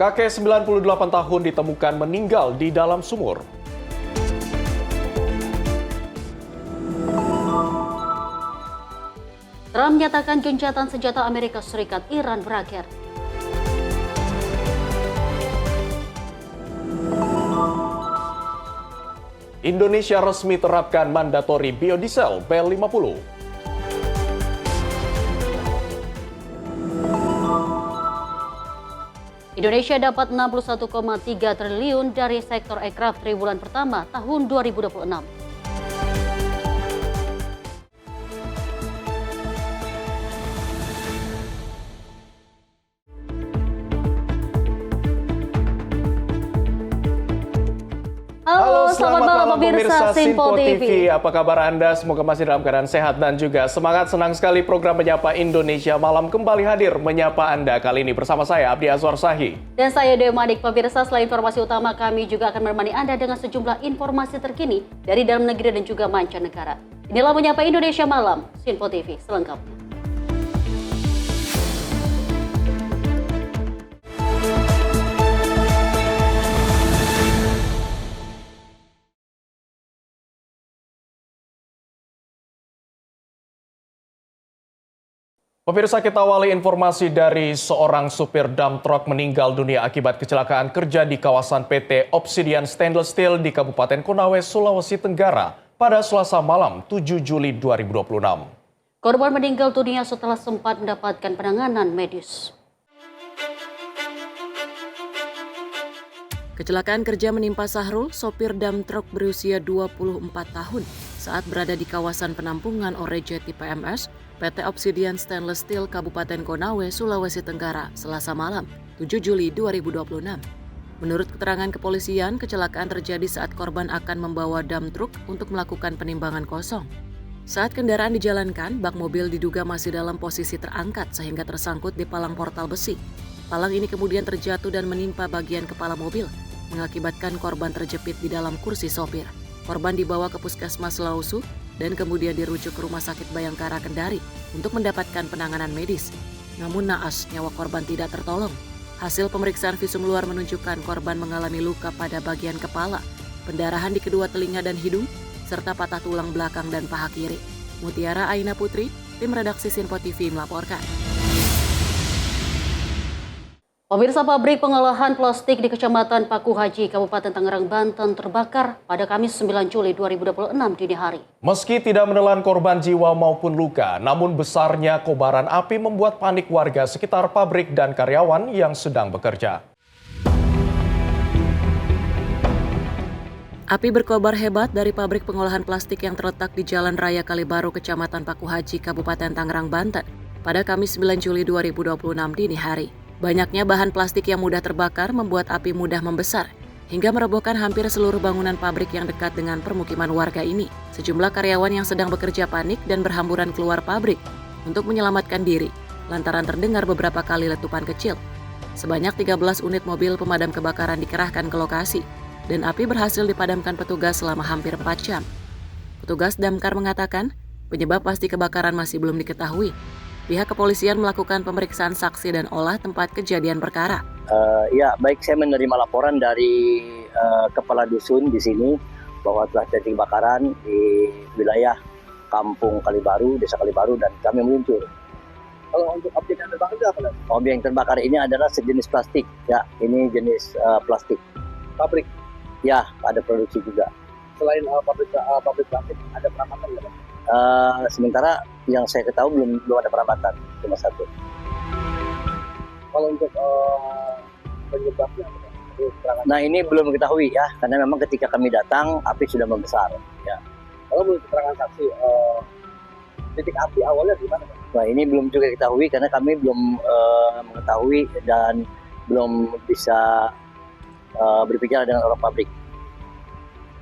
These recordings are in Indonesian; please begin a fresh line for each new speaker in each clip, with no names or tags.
Kakek 98 tahun ditemukan meninggal di dalam sumur.
Trump menyatakan gencatan senjata Amerika Serikat Iran berakhir.
Indonesia resmi terapkan mandatori biodiesel B50.
Indonesia dapat 61,3 triliun dari sektor aircraft triwulan pertama tahun 2026. Halo, selamat malam pemirsa Sinpo TV.
Apa kabar Anda? Semoga masih dalam keadaan sehat dan juga semangat. Senang sekali program Menyapa Indonesia Malam kembali hadir menyapa Anda kali ini bersama saya Abdi Azwar Sahi.
Dan saya Dewi Manik. Pemirsa, selain informasi utama, kami juga akan menemani Anda dengan sejumlah informasi terkini dari dalam negeri dan juga mancanegara. Inilah Menyapa Indonesia Malam, Sinpo TV selengkapnya.
Pemirsa, kita awali informasi dari seorang supir dump truck meninggal dunia akibat kecelakaan kerja di kawasan PT Obsidian Stainless Steel di Kabupaten Konawe, Sulawesi Tenggara pada Selasa malam 7 Juli 2026.
Korban meninggal dunia setelah sempat mendapatkan penanganan medis.
Kecelakaan kerja menimpa Sahrul, sopir dump truck berusia 24 tahun saat berada di kawasan penampungan Orejeti PMS, PT Obsidian Stainless Steel Kabupaten Konawe, Sulawesi Tenggara, Selasa malam, 7 Juli 2026. Menurut keterangan kepolisian, kecelakaan terjadi saat korban akan membawa dump truck untuk melakukan penimbangan kosong. Saat kendaraan dijalankan, bak mobil diduga masih dalam posisi terangkat sehingga tersangkut di palang portal besi. Palang ini kemudian terjatuh dan menimpa bagian kepala mobil, mengakibatkan korban terjepit di dalam kursi sopir. Korban dibawa ke Puskesmas Lausu dan kemudian dirujuk ke Rumah Sakit Bayangkara Kendari untuk mendapatkan penanganan medis. Namun naas, nyawa korban tidak tertolong. Hasil pemeriksaan visum luar menunjukkan korban mengalami luka pada bagian kepala, pendarahan di kedua telinga dan hidung, serta patah tulang belakang dan paha kiri. Mutiara Aina Putri, tim redaksi Sinpo TV melaporkan.
Pemirsa, pabrik pengolahan plastik di Kecamatan Paku Haji, Kabupaten Tangerang, Banten terbakar pada Kamis 9 Juli 2026 dini hari.
Meski tidak menelan korban jiwa maupun luka, namun besarnya kobaran api membuat panik warga sekitar pabrik dan karyawan yang sedang bekerja.
Api berkobar hebat dari pabrik pengolahan plastik yang terletak di Jalan Raya Kalibaru, Kecamatan Paku Haji, Kabupaten Tangerang, Banten, pada Kamis 9 Juli 2026 dini hari. Banyaknya bahan plastik yang mudah terbakar membuat api mudah membesar, hingga merobohkan hampir seluruh bangunan pabrik yang dekat dengan permukiman warga ini. Sejumlah karyawan yang sedang bekerja panik dan berhamburan keluar pabrik untuk menyelamatkan diri, lantaran terdengar beberapa kali letupan kecil. Sebanyak 13 unit mobil pemadam kebakaran dikerahkan ke lokasi, dan api berhasil dipadamkan petugas selama hampir 4 jam. Petugas damkar mengatakan, penyebab pasti kebakaran masih belum diketahui. Pihak kepolisian melakukan pemeriksaan saksi dan olah tempat kejadian perkara.
Ya, baik, saya menerima laporan dari kepala dusun di sini bahwa telah terjadi kebakaran di wilayah Kampung Kalibaru, Desa Kalibaru, dan kami meluncur. Kalau untuk objek yang terbakar itu apa? Objek yang terbakar ini adalah sejenis plastik. Ya, ini jenis plastik. Pabrik? Ya, ada produksi juga. Selain pabrik plastik, ada perawatan nggak? Sementara yang saya ketahui belum ada perawatan, cuma satu. Kalau untuk penyebabnya, nah ini belum diketahui ya, karena memang ketika kami datang api sudah membesar. Ya. Kalau belum keterangan saksi, titik api awalnya di mana? Nah ini belum juga diketahui karena kami belum mengetahui dan belum bisa berbicara dengan orang pabrik.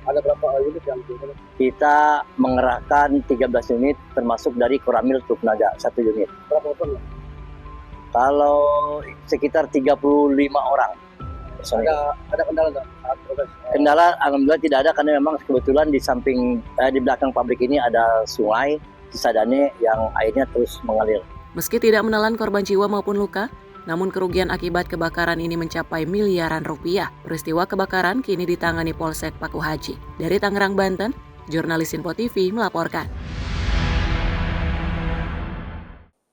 Ada berapa unit yang digunakan? Kita mengerahkan 13 unit termasuk dari Koramil Truknaga 1 unit. Berapa ton? Kalau sekitar 35 orang. Ada kendala nggak? Kendala alhamdulillah tidak ada karena memang kebetulan di samping di belakang pabrik ini ada sungai Cisadane yang airnya terus mengalir.
Meski tidak menelan korban jiwa maupun luka, namun kerugian akibat kebakaran ini mencapai miliaran rupiah. Peristiwa kebakaran kini ditangani Polsek Paku Haji. Dari Tangerang, Banten, jurnalis Info TV melaporkan.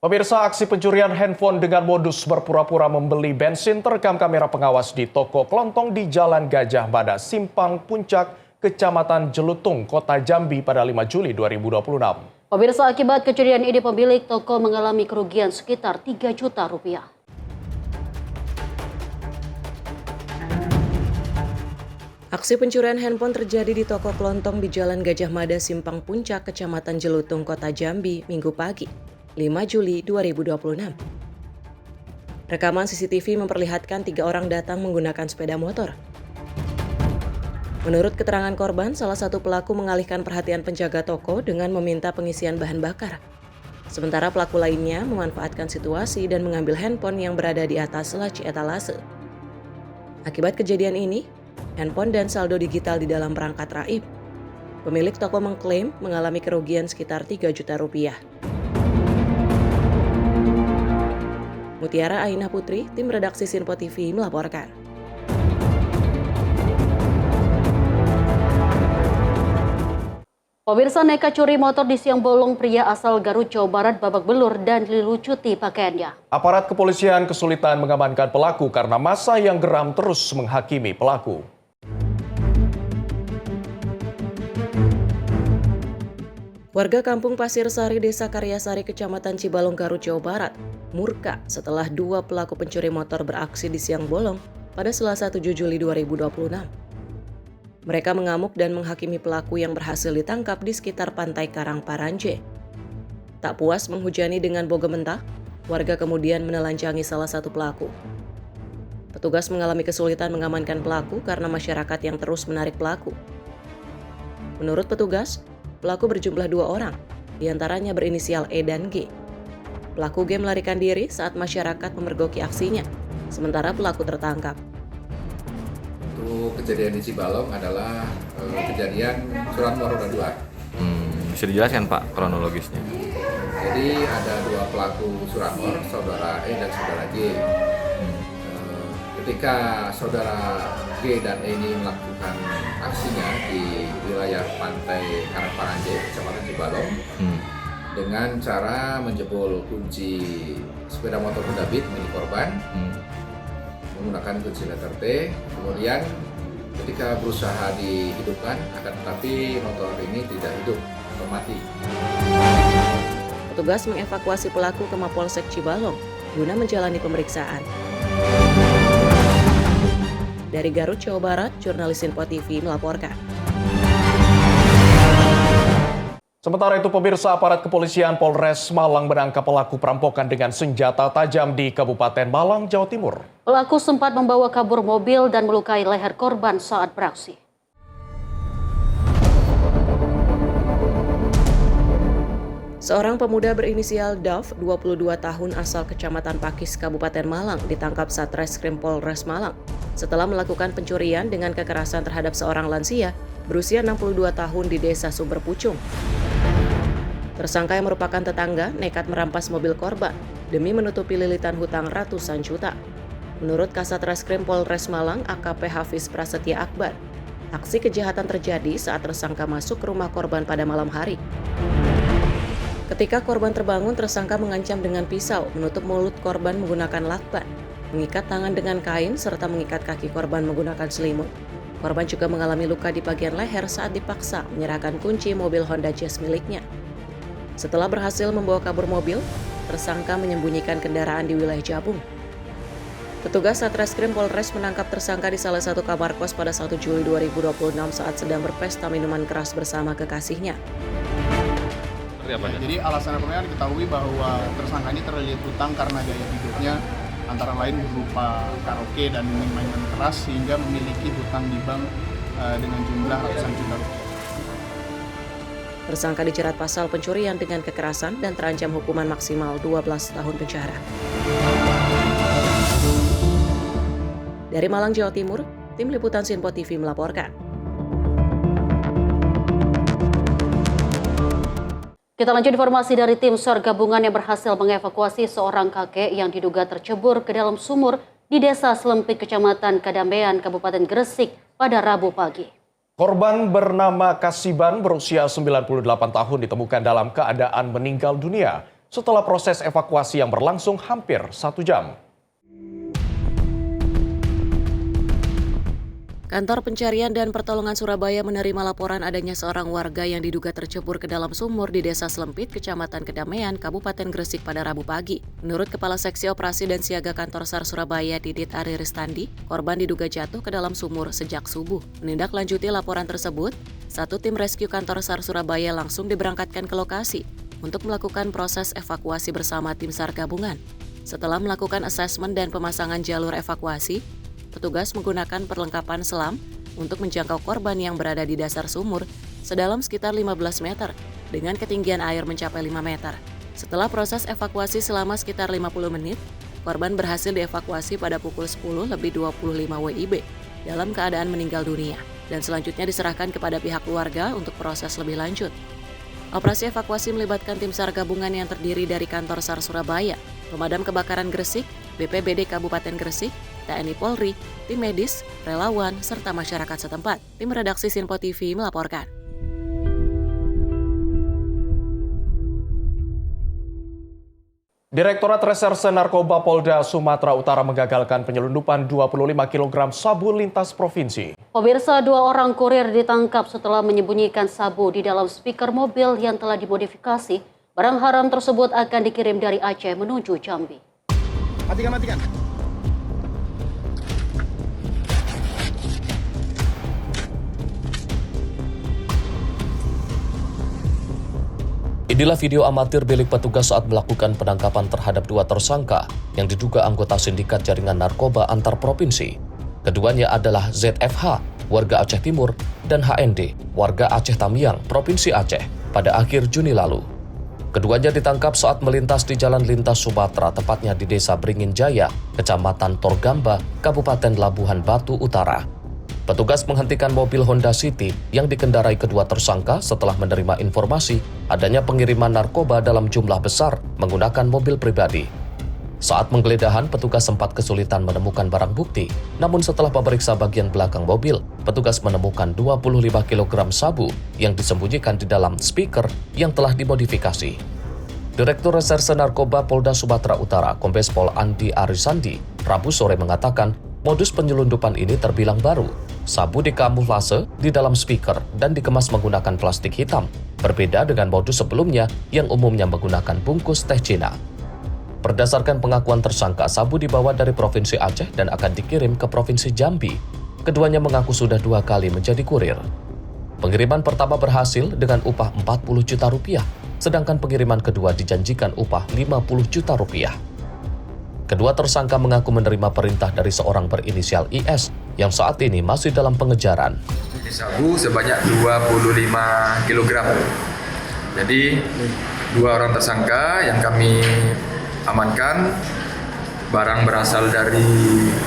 Pemirsa, aksi pencurian handphone dengan modus berpura-pura membeli bensin terekam kamera pengawas di toko kelontong di Jalan Gajah Mada, Simpang Puncak, Kecamatan Jelutung, Kota Jambi pada 5 Juli 2026.
Pemirsa, akibat kejadian ini pemilik toko mengalami kerugian sekitar 3 juta rupiah.
Aksi pencurian handphone terjadi di toko kelontong di Jalan Gajah Mada, Simpang Puncak, Kecamatan Jelutung, Kota Jambi, Minggu pagi, 5 Juli 2026. Rekaman CCTV memperlihatkan 3 orang datang menggunakan sepeda motor. Menurut keterangan korban, salah satu pelaku mengalihkan perhatian penjaga toko dengan meminta pengisian bahan bakar. Sementara pelaku lainnya memanfaatkan situasi dan mengambil handphone yang berada di atas laci etalase. Akibat kejadian ini, handphone dan saldo digital di dalam perangkat raib. Pemilik toko mengklaim mengalami kerugian sekitar 3 juta rupiah. Mutiara Ainah Putri, tim redaksi Sinpo TV melaporkan.
Pemirsa, nekat curi motor di siang bolong, pria asal Garut, Jawa Barat babak belur dan dilucuti pakaiannya.
Aparat kepolisian kesulitan mengamankan pelaku karena massa yang geram terus menghakimi pelaku.
Warga Kampung Pasir Sari, Desa Karyasari, Kecamatan Cibalong, Garut, Jawa Barat, murka setelah 2 pelaku pencuri motor beraksi di siang bolong pada Selasa 7 Juli 2026. Mereka mengamuk dan menghakimi pelaku yang berhasil ditangkap di sekitar Pantai Karang Paranje. Tak puas menghujani dengan boga mentah, warga kemudian menelanjangi salah satu pelaku. Petugas mengalami kesulitan mengamankan pelaku karena masyarakat yang terus menarik pelaku. Menurut petugas, pelaku berjumlah 2 orang, diantaranya berinisial E dan G. Pelaku G melarikan diri saat masyarakat memergoki aksinya, sementara pelaku tertangkap.
Untuk kejadian di Cibalong adalah kejadian Curanmor roda 2.
Bisa dijelaskan Pak kronologisnya?
Jadi ada 2 pelaku Curanmor, saudara E dan saudara G. Ketika saudara G dan E ini melakukan aksinya di wilayah Pantai Karang Paranje, Kecamatan Cibalong, dengan cara menjebol kunci sepeda motor Honda Beat milik korban, menggunakan kunci letter T. Kemudian ketika berusaha dihidupkan, akan tetapi motor ini tidak hidup atau mati.
Petugas mengevakuasi pelaku ke Mapolsek Cibalong guna menjalani pemeriksaan. Dari Garut, Jawa Barat, jurnalis Info TV melaporkan.
Sementara itu, pemirsa, aparat kepolisian Polres Malang menangkap pelaku perampokan dengan senjata tajam di Kabupaten Malang, Jawa Timur.
Pelaku sempat membawa kabur mobil dan melukai leher korban saat beraksi.
Seorang pemuda berinisial Dav, 22 tahun, asal Kecamatan Pakis, Kabupaten Malang, ditangkap Satreskrim Polres Malang setelah melakukan pencurian dengan kekerasan terhadap seorang lansia berusia 62 tahun di Desa Sumber Pucung. Tersangka yang merupakan tetangga nekat merampas mobil korban demi menutupi lilitan hutang ratusan juta. Menurut Kasat Reskrim Polres Malang, AKP Hafiz Prasetya Akbar, aksi kejahatan terjadi saat tersangka masuk ke rumah korban pada malam hari. Ketika korban terbangun, tersangka mengancam dengan pisau, menutup mulut korban menggunakan lakban, mengikat tangan dengan kain, serta mengikat kaki korban menggunakan selimut. Korban juga mengalami luka di bagian leher saat dipaksa menyerahkan kunci mobil Honda Jazz miliknya. Setelah berhasil membawa kabur mobil, tersangka menyembunyikan kendaraan di wilayah Jabung. Petugas Satreskrim Polres menangkap tersangka di salah satu kamar kos pada 1 Juli 2026 saat sedang berpesta minuman keras bersama kekasihnya.
Jadi alasan pertama diketahui bahwa tersangka ini terlilit hutang karena gaya hidupnya antara lain berupa karaoke dan minuman keras sehingga memiliki hutang di bank dengan jumlah ratusan juta rupiah.
Tersangka dijerat pasal pencurian dengan kekerasan dan terancam hukuman maksimal 12 tahun penjara. Dari Malang, Jawa Timur, tim liputan Sinpo TV melaporkan.
Kita lanjut informasi dari tim SAR gabungan yang berhasil mengevakuasi seorang kakek yang diduga tercebur ke dalam sumur di Desa Selempit, Kecamatan Kadambean, Kabupaten Gresik pada Rabu pagi.
Korban bernama Kasiban berusia 98 tahun ditemukan dalam keadaan meninggal dunia setelah proses evakuasi yang berlangsung hampir 1 jam.
Kantor Pencarian dan Pertolongan Surabaya menerima laporan adanya seorang warga yang diduga tercebur ke dalam sumur di Desa Selempit, Kecamatan Kedamaian, Kabupaten Gresik pada Rabu pagi. Menurut Kepala Seksi Operasi dan Siaga Kantor SAR Surabaya, Didit Ari Ristandi, korban diduga jatuh ke dalam sumur sejak subuh. Menindaklanjuti laporan tersebut, satu tim rescue Kantor SAR Surabaya langsung diberangkatkan ke lokasi untuk melakukan proses evakuasi bersama tim SAR gabungan. Setelah melakukan asesmen dan pemasangan jalur evakuasi, petugas menggunakan perlengkapan selam untuk menjangkau korban yang berada di dasar sumur sedalam sekitar 15 meter dengan ketinggian air mencapai 5 meter. Setelah proses evakuasi selama sekitar 50 menit, korban berhasil dievakuasi pada pukul 10.25 WIB dalam keadaan meninggal dunia dan selanjutnya diserahkan kepada pihak keluarga untuk proses lebih lanjut. Operasi evakuasi melibatkan tim SAR gabungan yang terdiri dari Kantor SAR Surabaya, Pemadam Kebakaran Gresik, BPBD Kabupaten Gresik, TNI Polri, tim medis, relawan, serta masyarakat setempat. Tim redaksi Sinpo TV melaporkan.
Direktorat Reserse Narkoba Polda Sumatera Utara menggagalkan penyelundupan 25 kg sabu lintas provinsi.
Pemirsa, 2 orang kurir ditangkap setelah menyembunyikan sabu di dalam speaker mobil yang telah dimodifikasi. Barang haram tersebut akan dikirim dari Aceh menuju Jambi.
Matikan.
Inilah video amatir milik petugas saat melakukan penangkapan terhadap 2 tersangka yang diduga anggota sindikat jaringan narkoba antar provinsi. Keduanya adalah ZFH, warga Aceh Timur, dan HND, warga Aceh Tamiang, Provinsi Aceh, pada akhir Juni lalu. Keduanya ditangkap saat melintas di Jalan Lintas Sumatera, tepatnya di Desa Beringin Jaya, Kecamatan Torgamba, Kabupaten Labuhan Batu Utara. Petugas menghentikan mobil Honda City yang dikendarai kedua tersangka setelah menerima informasi adanya pengiriman narkoba dalam jumlah besar menggunakan mobil pribadi. Saat penggeledahan, petugas sempat kesulitan menemukan barang bukti, namun setelah memeriksa bagian belakang mobil, petugas menemukan 25 kg sabu yang disembunyikan di dalam speaker yang telah dimodifikasi. Direktur Reserse Narkoba Polda Sumatera Utara, Kombes Pol Andi Arisandi, Rabu sore mengatakan modus penyelundupan ini terbilang baru. Sabu dikamuflase di dalam speaker dan dikemas menggunakan plastik hitam, berbeda dengan modus sebelumnya yang umumnya menggunakan bungkus teh Cina. Berdasarkan pengakuan tersangka, sabu dibawa dari Provinsi Aceh dan akan dikirim ke Provinsi Jambi. Keduanya mengaku sudah 2 kali menjadi kurir. Pengiriman pertama berhasil dengan upah 40 juta rupiah, sedangkan pengiriman kedua dijanjikan upah 50 juta rupiah. Kedua tersangka mengaku menerima perintah dari seorang berinisial IS yang saat ini masih dalam pengejaran.
Sabu sebanyak 25 kg. Jadi 2 orang tersangka yang kami amankan, barang berasal dari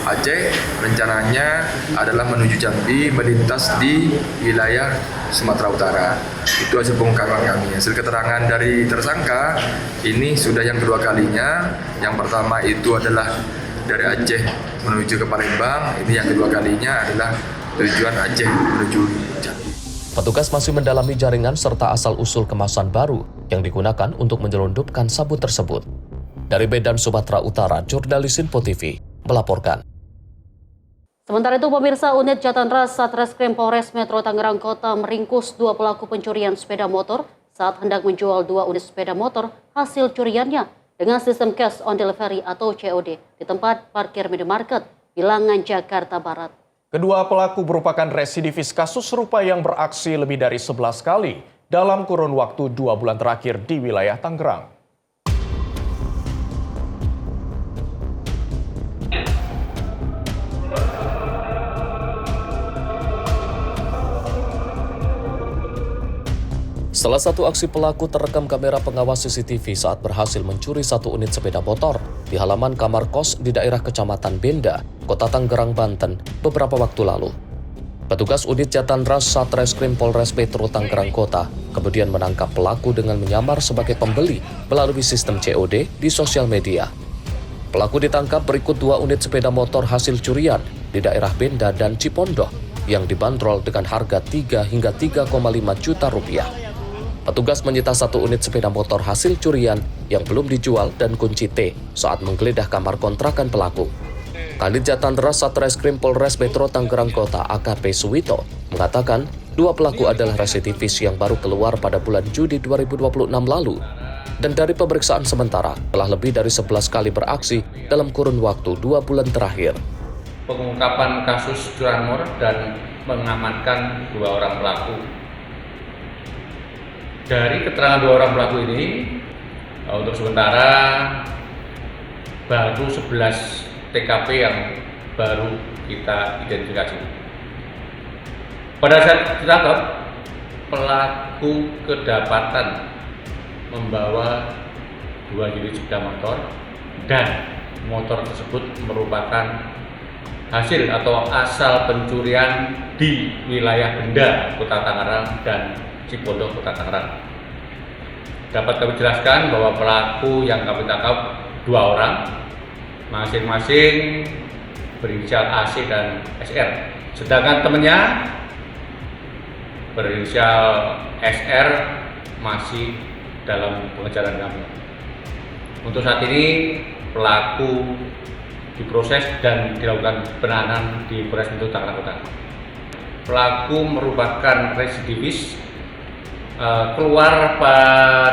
Aceh, rencananya adalah menuju Jambi, melintas di wilayah Sumatera Utara. Itu hasil pengungkapan kami. Hasil keterangan dari tersangka, ini sudah yang kedua kalinya. Yang pertama itu adalah dari Aceh menuju ke Palembang, ini yang kedua kalinya adalah tujuan Aceh menuju Jambi.
Petugas masih mendalami jaringan serta asal-usul kemasan baru yang digunakan untuk menyelundupkan sabu tersebut. Dari Medan, Sumatera Utara, jurnalis Sinpo TV melaporkan.
Sementara itu, pemirsa, unit Jatanras Satreskrim Polres Metro Tangerang Kota meringkus 2 pelaku pencurian sepeda motor saat hendak menjual 2 unit sepeda motor hasil curiannya dengan sistem cash on delivery atau COD di tempat parkir minimarket Bilangan, Jakarta Barat.
Kedua pelaku merupakan residivis kasus serupa yang beraksi lebih dari 11 kali dalam kurun waktu 2 bulan terakhir di wilayah Tangerang.
Salah satu aksi pelaku terekam kamera pengawas CCTV saat berhasil mencuri 1 unit sepeda motor di halaman kamar kos di daerah Kecamatan Benda, Kota Tangerang, Banten, beberapa waktu lalu. Petugas unit Jatanras Satreskrim Polres Metro Tangerang Kota kemudian menangkap pelaku dengan menyamar sebagai pembeli melalui sistem COD di sosial media. Pelaku ditangkap berikut 2 unit sepeda motor hasil curian di daerah Benda dan Cipondoh yang dibanderol dengan harga 3 hingga 3,5 juta rupiah. Petugas menyita 1 unit sepeda motor hasil curian yang belum dijual dan kunci T saat menggeledah kamar kontrakan pelaku. Kanit Jatanras Satreskrim Polres Metro Tangerang Kota AKP Suwito mengatakan 2 pelaku adalah residivis yang baru keluar pada bulan Juni 2026 lalu. Dan dari pemeriksaan sementara telah lebih dari 11 kali beraksi dalam kurun waktu 2 bulan terakhir.
Pengungkapan kasus curanmor dan mengamankan 2 orang pelaku. Dari keterangan 2 orang pelaku ini, untuk sementara baru 11 TKP yang baru kita identifikasi. Pada saat ditangkap, pelaku kedapatan membawa 2 unit sepeda motor dan motor tersebut merupakan hasil atau asal pencurian di wilayah Benda, Kota Tangerang dan Cipondoh, Kota Tangerang. Dapat kami jelaskan bahwa pelaku yang kami tangkap 2 orang, masing-masing berinisial AC dan SR. Sedangkan temannya berinisial SR masih dalam pengejaran kami. Untuk saat ini pelaku diproses dan dilakukan penahanan di Polres Metro Tangerang Kota. Pelaku merupakan residivis, keluar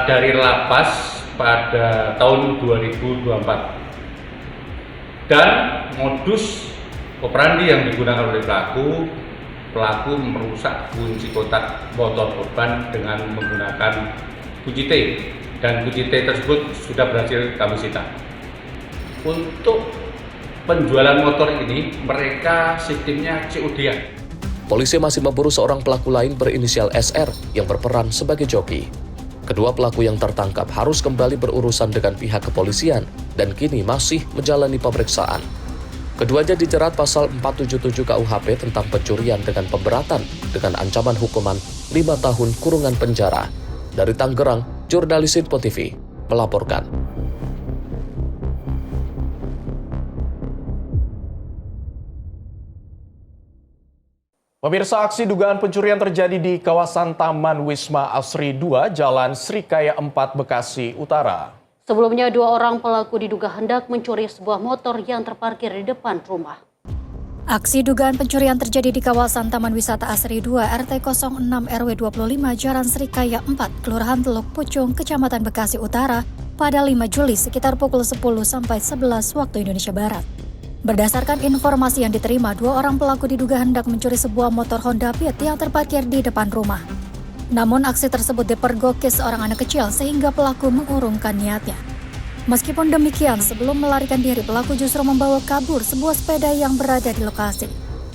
dari lapas pada tahun 2024. Dan modus operandi yang digunakan oleh pelaku merusak kunci kotak motor korban dengan menggunakan kunci T, dan kunci T tersebut sudah berhasil kami sita. Untuk penjualan motor ini mereka sistemnya COD-an.
Polisi masih memburu seorang pelaku lain berinisial SR yang berperan sebagai joki. Kedua pelaku yang tertangkap harus kembali berurusan dengan pihak kepolisian dan kini masih menjalani pemeriksaan. Keduanya dijerat pasal 477 KUHP tentang pencurian dengan pemberatan dengan ancaman hukuman 5 tahun kurungan penjara. Dari Tangerang, jurnalis Info TV melaporkan.
Pemirsa, aksi dugaan pencurian terjadi di kawasan Taman Wisma Asri 2, Jalan Srikaya 4, Bekasi Utara.
Sebelumnya 2 orang pelaku diduga hendak mencuri sebuah motor yang terparkir di depan rumah.
Aksi dugaan pencurian terjadi di kawasan Taman Wisata Asri 2 RT 06 RW 25 Jalan Srikaya 4, Kelurahan Teluk Pucung, Kecamatan Bekasi Utara pada 5 Juli sekitar pukul 10 sampai 11 waktu Indonesia Barat. Berdasarkan informasi yang diterima, 2 orang pelaku diduga hendak mencuri sebuah motor Honda Beat yang terparkir di depan rumah. Namun aksi tersebut dipergoki seorang anak kecil sehingga pelaku mengurungkan niatnya. Meskipun demikian, sebelum melarikan diri, pelaku justru membawa kabur sebuah sepeda yang berada di lokasi.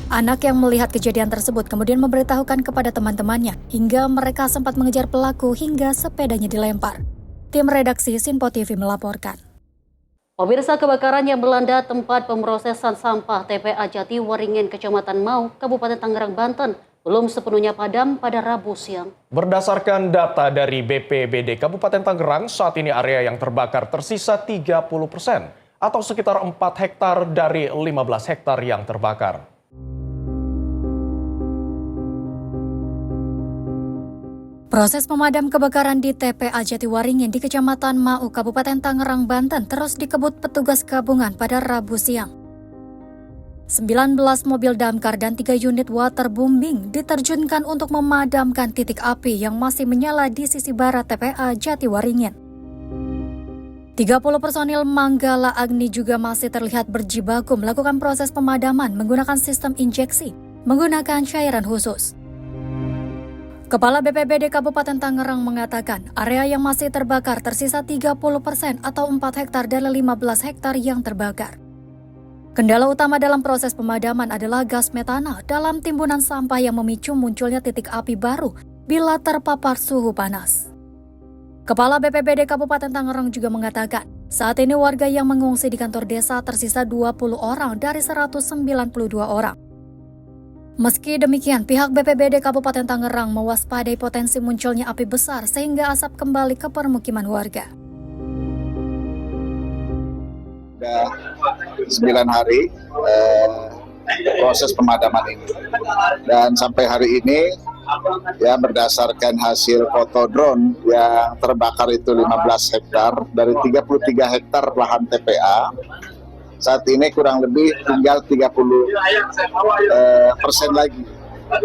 Anak yang melihat kejadian tersebut kemudian memberitahukan kepada teman-temannya hingga mereka sempat mengejar pelaku hingga sepedanya dilempar. Tim redaksi Info TV melaporkan.
Pemirsa, kebakaran yang melanda tempat pemrosesan sampah TPA Jatiwaringin, Kecamatan Mau, Kabupaten Tangerang, Banten, belum sepenuhnya padam pada Rabu siang.
Berdasarkan data dari BPBD Kabupaten Tangerang, saat ini area yang terbakar tersisa 30% atau sekitar 4 hektar dari 15 hektar yang terbakar.
Proses pemadam kebakaran di TPA Jatiwaringin di Kecamatan Mau, Kabupaten Tangerang, Banten terus dikebut petugas gabungan pada Rabu siang. 19 mobil damkar dan 3 unit waterbombing diterjunkan untuk memadamkan titik api yang masih menyala di sisi barat TPA Jatiwaringin. 30 personil Manggala Agni juga masih terlihat berjibaku melakukan proses pemadaman menggunakan sistem injeksi menggunakan cairan khusus. Kepala BPBD Kabupaten Tangerang mengatakan area yang masih terbakar tersisa 30% atau 4 hektar dari 15 hektar yang terbakar. Kendala utama dalam proses pemadaman adalah gas metana dalam timbunan sampah yang memicu munculnya titik api baru bila terpapar suhu panas. Kepala BPBD Kabupaten Tangerang juga mengatakan saat ini warga yang mengungsi di kantor desa tersisa 20 orang dari 192 orang. Meski demikian, pihak BPBD Kabupaten Tangerang mewaspadai potensi munculnya api besar sehingga asap kembali ke permukiman warga.
Sudah 9 hari proses pemadaman ini, dan sampai hari ini ya berdasarkan hasil foto drone yang terbakar itu 15 hektar dari 33 hektar lahan TPA. Saat ini kurang lebih tinggal 30% lagi,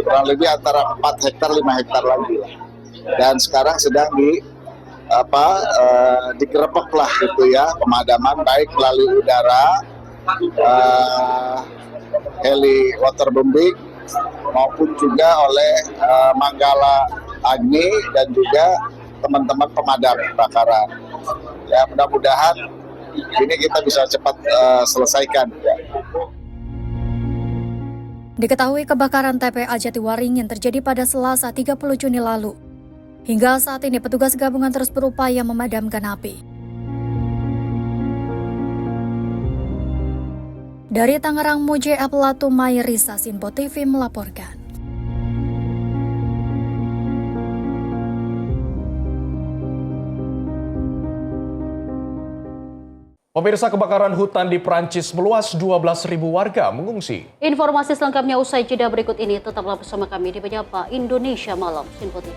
kurang lebih antara 4 hektar 5 hektar lagi, dan sekarang sedang digerebek lah gitu ya pemadaman, baik melalui udara, heli waterbombing maupun juga oleh Manggala Agni dan juga teman-teman pemadam kebakaran. Ya, mudah-mudahan ini kita bisa cepat selesaikan. Ya.
Diketahui kebakaran TPA Jatiwaringin terjadi pada Selasa 30 Juni lalu. Hingga saat ini petugas gabungan terus berupaya memadamkan api. Dari Tangerang, Muji Aplatu Mayrisa, Sinpo TV melaporkan.
Pemirsa, kebakaran hutan di Prancis meluas, 12.000 warga mengungsi.
Informasi selengkapnya usai jeda berikut ini. Tetaplah bersama kami di Menyapa Indonesia Malam, Sinpo TV.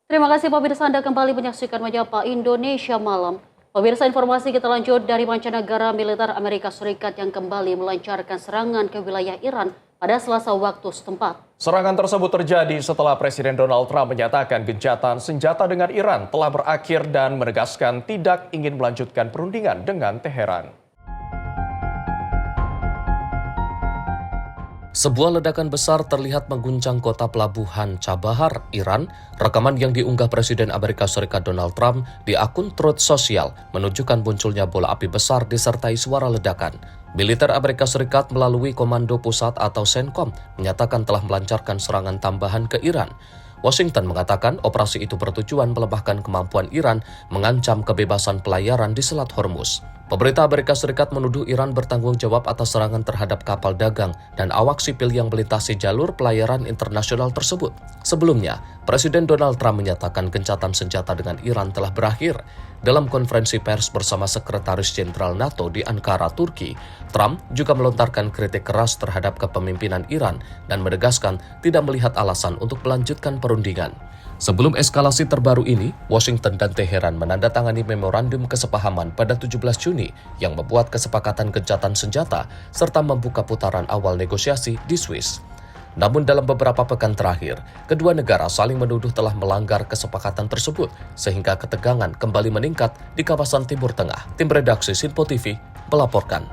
Terima kasih pemirsa, Anda kembali menyaksikan Menyapa Indonesia Malam. Pemirsa, informasi kita lanjut dari mancanegara. Militer Amerika Serikat yang kembali melancarkan serangan ke wilayah Iran pada Selasa waktu setempat.
Serangan tersebut terjadi setelah Presiden Donald Trump menyatakan gencatan senjata dengan Iran telah berakhir dan menegaskan tidak ingin melanjutkan perundingan dengan Teheran.
Sebuah ledakan besar terlihat mengguncang kota pelabuhan Chabahar, Iran. Rekaman yang diunggah Presiden Amerika Serikat Donald Trump di akun Truth Social menunjukkan munculnya bola api besar disertai suara ledakan. Militer Amerika Serikat melalui Komando Pusat atau CENTCOM menyatakan telah melancarkan serangan tambahan ke Iran. Washington mengatakan operasi itu bertujuan melemahkan kemampuan Iran mengancam kebebasan pelayaran di Selat Hormuz. Pemerintah Amerika Serikat menuduh Iran bertanggung jawab atas serangan terhadap kapal dagang dan awak sipil yang melintasi jalur pelayaran internasional tersebut. Sebelumnya, Presiden Donald Trump menyatakan gencatan senjata dengan Iran telah berakhir. Dalam konferensi pers bersama Sekretaris Jenderal NATO di Ankara, Turki, Trump juga melontarkan kritik keras terhadap kepemimpinan Iran dan menegaskan tidak melihat alasan untuk melanjutkan perundingan. Sebelum eskalasi terbaru ini, Washington dan Teheran menandatangani memorandum kesepahaman pada 17 Juni yang membuat kesepakatan gencatan senjata serta membuka putaran awal negosiasi di Swiss. Namun dalam beberapa pekan terakhir, kedua negara saling menuduh telah melanggar kesepakatan tersebut sehingga ketegangan kembali meningkat di kawasan Timur Tengah. Tim redaksi Sinpo TV melaporkan.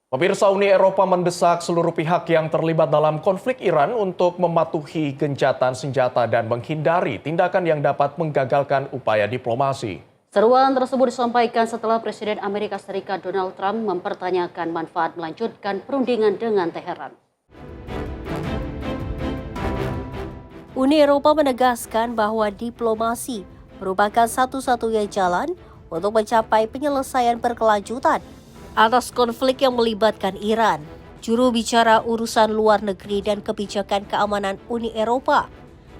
Pemirsa, Uni Eropa mendesak seluruh pihak yang terlibat dalam konflik Iran untuk mematuhi gencatan senjata dan menghindari tindakan yang dapat menggagalkan upaya diplomasi.
Seruan tersebut disampaikan setelah Presiden Amerika Serikat Donald Trump mempertanyakan manfaat melanjutkan perundingan dengan Teheran.
Uni Eropa menegaskan bahwa diplomasi merupakan satu-satunya jalan untuk mencapai penyelesaian berkelanjutan atas konflik yang melibatkan Iran. Juru bicara urusan luar negeri dan kebijakan keamanan Uni Eropa,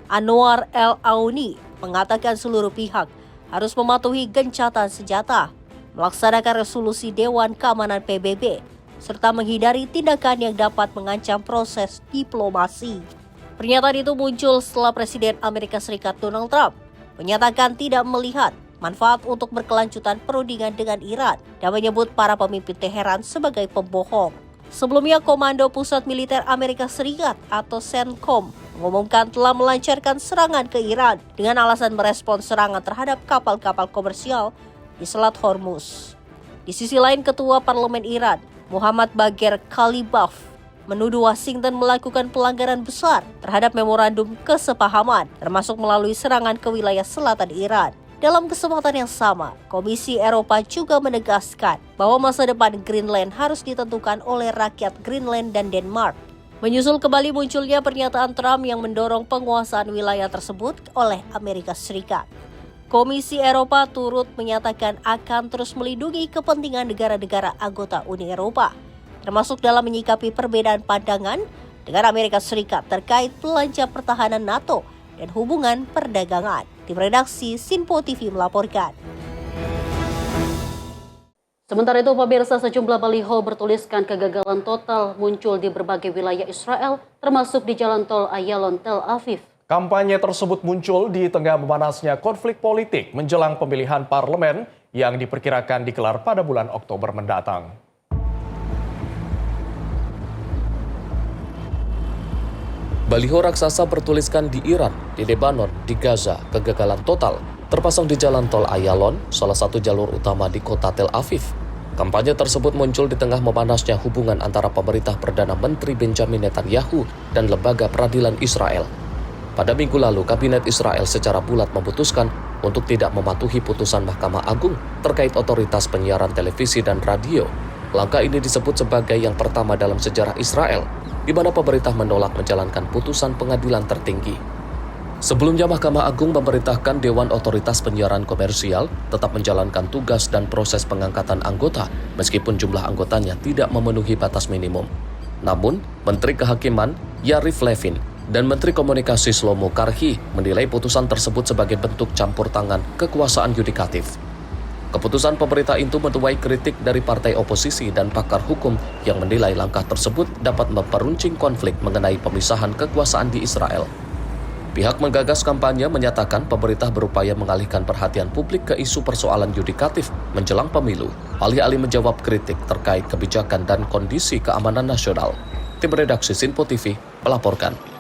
Anwar El-Aouni, mengatakan seluruh pihak harus mematuhi gencatan senjata, melaksanakan resolusi Dewan Keamanan PBB, serta menghindari tindakan yang dapat mengancam proses diplomasi. Pernyataan itu muncul setelah Presiden Amerika Serikat Donald Trump menyatakan tidak melihat manfaat untuk berkelanjutan perundingan dengan Iran dan menyebut para pemimpin Teheran sebagai pembohong. Sebelumnya, Komando Pusat Militer Amerika Serikat atau CENTCOM mengumumkan telah melancarkan serangan ke Iran dengan alasan merespons serangan terhadap kapal-kapal komersial di Selat Hormuz. Di sisi lain, Ketua Parlemen Iran, Muhammad Bagher Kalibaf, menuduh Washington melakukan pelanggaran besar terhadap memorandum kesepahaman, termasuk melalui serangan ke wilayah selatan Iran. Dalam kesempatan yang sama, Komisi Eropa juga menegaskan bahwa masa depan Greenland harus ditentukan oleh rakyat Greenland dan Denmark. Menyusul kembali munculnya pernyataan Trump yang mendorong penguasaan wilayah tersebut oleh Amerika Serikat. Komisi Eropa turut menyatakan akan terus melindungi kepentingan negara-negara anggota Uni Eropa, termasuk dalam menyikapi perbedaan pandangan dengan Amerika Serikat terkait belanja pertahanan NATO dan hubungan perdagangan. Tim redaksi Sinpo TV melaporkan.
Sementara itu, pemirsa, sejumlah baliho bertuliskan kegagalan total muncul di berbagai wilayah Israel, termasuk di jalan tol Ayalon, Tel Aviv.
Kampanye tersebut muncul di tengah memanasnya konflik politik menjelang pemilihan parlemen yang diperkirakan digelar pada bulan Oktober mendatang.
Baliho raksasa bertuliskan di Iran, di Lebanon, di Gaza, kegagalan total, terpasang di jalan tol Ayalon, salah satu jalur utama di kota Tel Aviv. Kampanye tersebut muncul di tengah memanasnya hubungan antara pemerintah Perdana Menteri Benjamin Netanyahu dan Lembaga Peradilan Israel. Pada minggu lalu, Kabinet Israel secara bulat memutuskan untuk tidak mematuhi putusan Mahkamah Agung terkait otoritas penyiaran televisi dan radio. Langkah ini disebut sebagai yang pertama dalam sejarah Israel, di mana pemerintah menolak menjalankan putusan pengadilan tertinggi. Sebelumnya, Mahkamah Agung memerintahkan Dewan Otoritas Penyiaran Komersial tetap menjalankan tugas dan proses pengangkatan anggota, meskipun jumlah anggotanya tidak memenuhi batas minimum. Namun, Menteri Kehakiman Yariv Levin dan Menteri Komunikasi Shlomo Karhi menilai putusan tersebut sebagai bentuk campur tangan kekuasaan yudikatif. Keputusan pemerintah itu menuai kritik dari partai oposisi dan pakar hukum yang menilai langkah tersebut dapat memperuncing konflik mengenai pemisahan kekuasaan di Israel. Pihak menggagas kampanye menyatakan pemerintah berupaya mengalihkan perhatian publik ke isu persoalan yudikatif menjelang pemilu, alih-alih menjawab kritik terkait kebijakan dan kondisi keamanan nasional. Tim redaksi Sinpo TV melaporkan.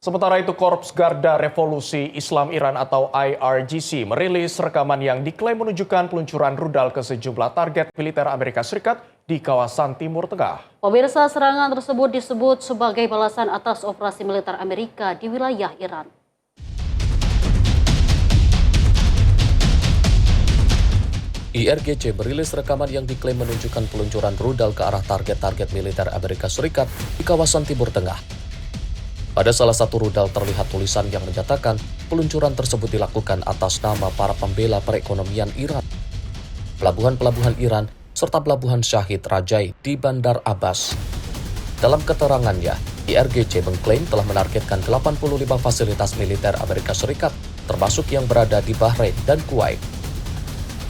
Sementara itu, Korps Garda Revolusi Islam Iran atau IRGC merilis rekaman yang diklaim menunjukkan peluncuran rudal ke sejumlah target militer Amerika Serikat di kawasan Timur Tengah.
Pemirsa, serangan tersebut disebut sebagai balasan atas operasi militer Amerika di wilayah Iran.
IRGC merilis rekaman yang diklaim menunjukkan peluncuran rudal ke arah target-target militer Amerika Serikat di kawasan Timur Tengah. Pada salah satu rudal terlihat tulisan yang menyatakan peluncuran tersebut dilakukan atas nama para pembela perekonomian Iran, pelabuhan-pelabuhan Iran, serta pelabuhan Syahid Rajai di Bandar Abbas. Dalam keterangannya, IRGC mengklaim telah menargetkan 85 fasilitas militer Amerika Serikat, termasuk yang berada di Bahrain dan Kuwait.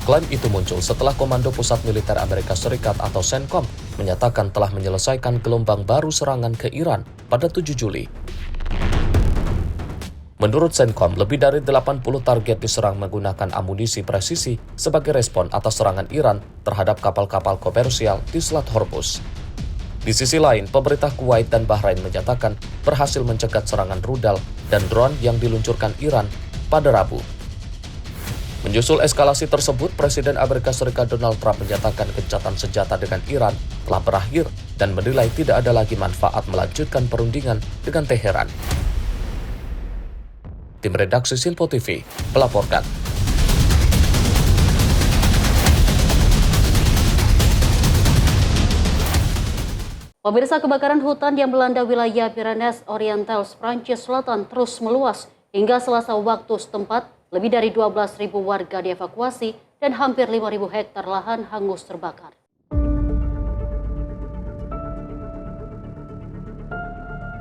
Klaim itu muncul setelah Komando Pusat Militer Amerika Serikat atau CENTCOM menyatakan telah menyelesaikan gelombang baru serangan ke Iran pada 7 Juli. Menurut CENTCOM, lebih dari 80 target diserang menggunakan amunisi presisi sebagai respon atas serangan Iran terhadap kapal-kapal komersial di Selat Hormuz. Di sisi lain, pemerintah Kuwait dan Bahrain menyatakan berhasil mencegat serangan rudal dan drone yang diluncurkan Iran pada Rabu. Menyusul eskalasi tersebut, Presiden Amerika Serikat Donald Trump menyatakan gencatan senjata dengan Iran telah berakhir dan menilai tidak ada lagi manfaat melanjutkan perundingan dengan Teheran. Tim redaksi Sinpo TV melaporkan.
Pemirsa, kebakaran hutan yang melanda wilayah Pyrenees Oriental, Prancis Selatan terus meluas. Hingga Selasa waktu setempat, lebih dari 12.000 warga dievakuasi dan hampir 5.000 hektar lahan hangus terbakar.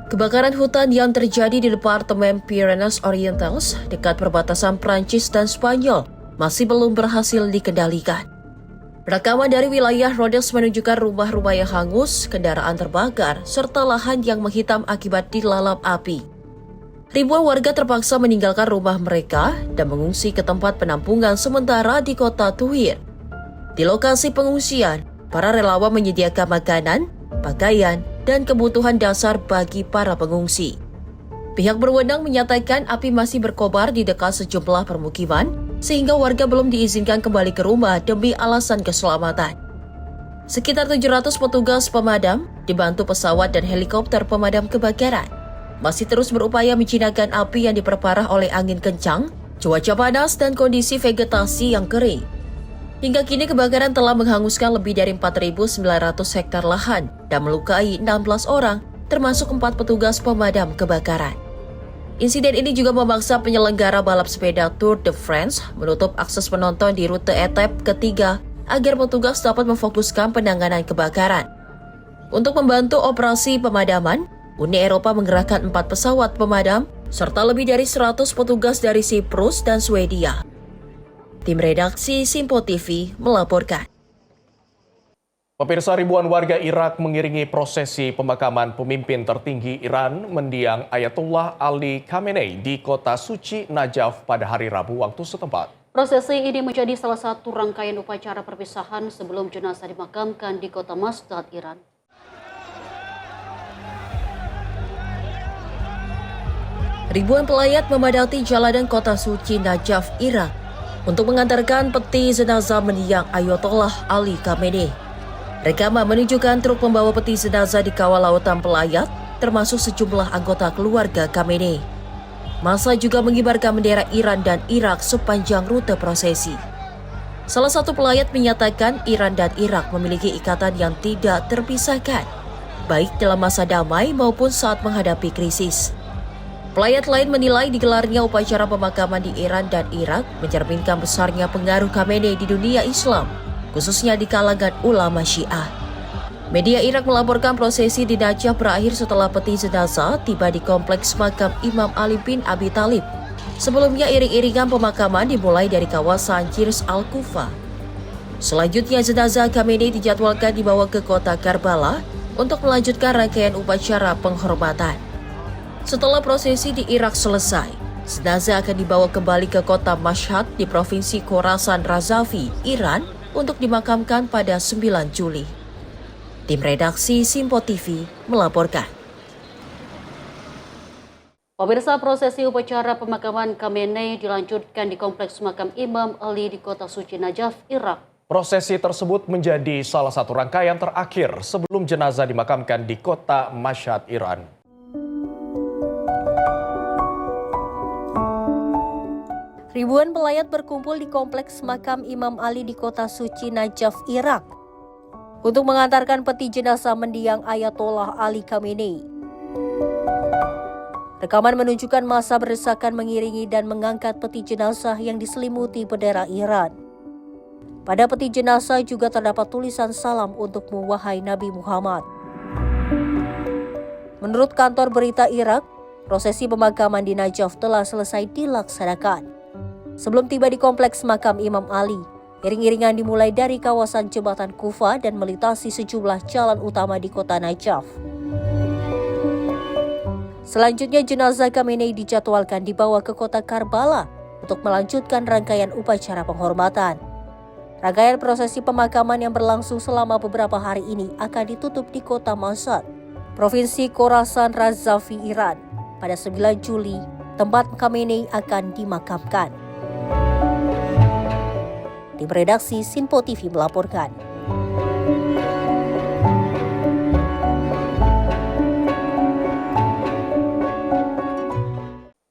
Kebakaran hutan yang terjadi di Departemen Pyrenees Orientals dekat perbatasan Prancis dan Spanyol masih belum berhasil dikendalikan. Rekaman dari wilayah Rodez menunjukkan rumah-rumah yang hangus, kendaraan terbakar, serta lahan yang menghitam akibat dilalap api. Ribuan warga terpaksa meninggalkan rumah mereka dan mengungsi ke tempat penampungan sementara di kota Tuir. Di lokasi pengungsian, para relawan menyediakan makanan, pakaian, dan kebutuhan dasar bagi para pengungsi. Pihak berwenang menyatakan api masih berkobar di dekat sejumlah permukiman, sehingga warga belum diizinkan kembali ke rumah demi alasan keselamatan. Sekitar 700 petugas pemadam, dibantu pesawat dan helikopter pemadam kebakaran, masih terus berupaya menjinakkan api yang diperparah oleh angin kencang, cuaca panas, dan kondisi vegetasi yang kering. Hingga kini kebakaran telah menghanguskan lebih dari 4.900 hektar lahan dan melukai 16 orang, termasuk 4 petugas pemadam kebakaran. Insiden ini juga memaksa penyelenggara balap sepeda Tour de France menutup akses penonton di rute etap ketiga agar petugas dapat memfokuskan penanganan kebakaran. Untuk membantu operasi pemadaman, Uni Eropa menggerakkan 4 pesawat pemadam serta lebih dari 100 petugas dari Siprus dan Swedia. Tim redaksi Simpo TV melaporkan.
Pemirsa, ribuan warga Irak mengiringi prosesi pemakaman pemimpin tertinggi Iran mendiang Ayatollah Ali Khamenei di kota suci Najaf pada hari Rabu waktu setempat.
Prosesi ini menjadi salah satu rangkaian upacara perpisahan sebelum jenazah dimakamkan di kota Masdad, Iran.
Ribuan pelayat memadati jalanan kota suci Najaf, Irak untuk mengantarkan peti jenazah mendiang Ayatollah Ali Khamenei. Rekaman menunjukkan truk pembawa peti jenazah dikawal lautan pelayat, termasuk sejumlah anggota keluarga Khamenei. Massa juga mengibarkan bendera Iran dan Irak sepanjang rute prosesi. Salah satu pelayat menyatakan Iran dan Irak memiliki ikatan yang tidak terpisahkan, baik dalam masa damai maupun saat menghadapi krisis. Pelayat lain menilai digelarnya upacara pemakaman di Iran dan Irak mencerminkan besarnya pengaruh Khamenei di dunia Islam, khususnya di kalangan ulama Syiah. Media Irak melaporkan prosesi di Najaf berakhir setelah peti jenazah tiba di kompleks makam Imam Ali bin Abi Thalib. Sebelumnya iring-iringan pemakaman dimulai dari kawasan Jirs Al-Kufa. Selanjutnya jenazah Khamenei dijadwalkan dibawa ke kota Karbala untuk melanjutkan rangkaian upacara penghormatan. Setelah prosesi di Irak selesai, jenazah akan dibawa kembali ke kota Mashhad di Provinsi Khorasan Razavi, Iran untuk dimakamkan pada 9 Juli. Tim redaksi Simpo TV melaporkan.
Pemirsa, prosesi upacara pemakaman Khamenei dilanjutkan di kompleks makam Imam Ali di kota suci Najaf, Irak.
Prosesi tersebut menjadi salah satu rangkaian terakhir sebelum jenazah dimakamkan di kota Mashhad, Iran.
Ribuan pelayat berkumpul di kompleks makam Imam Ali di kota suci Najaf, Irak untuk mengantarkan peti jenazah mendiang Ayatollah Ali Khamenei. Rekaman menunjukkan massa berdesakan mengiringi dan mengangkat peti jenazah yang diselimuti bendera Iran. Pada peti jenazah juga terdapat tulisan salam untukmu wahai Nabi Muhammad. Menurut kantor berita Irak, prosesi pemakaman di Najaf telah selesai dilaksanakan. Sebelum tiba di kompleks makam Imam Ali, iring-iringan dimulai dari kawasan jembatan Kufa dan melintasi sejumlah jalan utama di kota Najaf. Selanjutnya jenazah Khamenei dijadwalkan dibawa ke kota Karbala untuk melanjutkan rangkaian upacara penghormatan. Rangkaian prosesi pemakaman yang berlangsung selama beberapa hari ini akan ditutup di kota Mashhad, Provinsi Khorasan Razavi, Iran. Pada 9 Juli, tempat Khamenei akan dimakamkan. Tim redaksi Simpo TV melaporkan.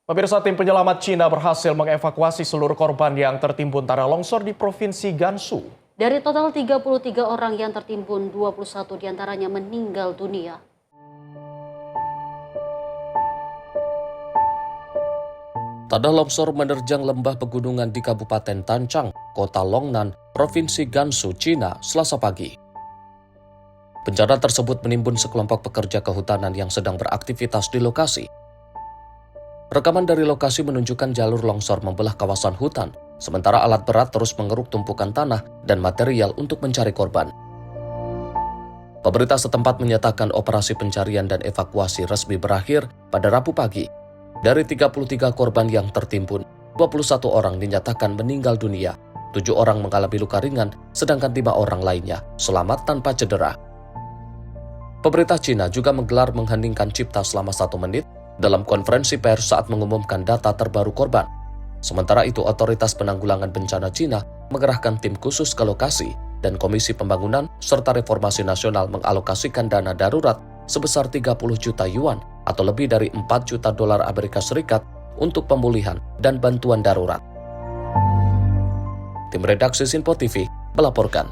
Pemirsa, tim penyelamat Cina berhasil mengevakuasi seluruh korban yang tertimbun tanah longsor di Provinsi Gansu.
Dari total 33 orang yang tertimbun, 21 diantaranya meninggal dunia.
Tanah longsor menerjang lembah pegunungan di Kabupaten Tancang, Kota Longnan, Provinsi Gansu, Cina, Selasa pagi. Bencana tersebut menimbun sekelompok pekerja kehutanan yang sedang beraktivitas di lokasi. Rekaman dari lokasi menunjukkan jalur longsor membelah kawasan hutan, sementara alat berat terus mengeruk tumpukan tanah dan material untuk mencari korban. Pemerintah setempat menyatakan operasi pencarian dan evakuasi resmi berakhir pada Rabu pagi. Dari 33 korban yang tertimbun, 21 orang dinyatakan meninggal dunia 7 orang mengalami luka ringan, sedangkan 5 orang lainnya selamat tanpa cedera. Pemerintah Cina juga menggelar mengheningkan cipta selama 1 menit dalam konferensi pers saat mengumumkan data terbaru korban. Sementara itu, Otoritas Penanggulangan Bencana Cina mengerahkan tim khusus ke lokasi dan Komisi Pembangunan serta Reformasi Nasional mengalokasikan dana darurat sebesar 30 juta yuan atau lebih dari 4 juta dolar Amerika Serikat untuk pemulihan dan bantuan darurat. Tim redaksi Sinpo TV melaporkan.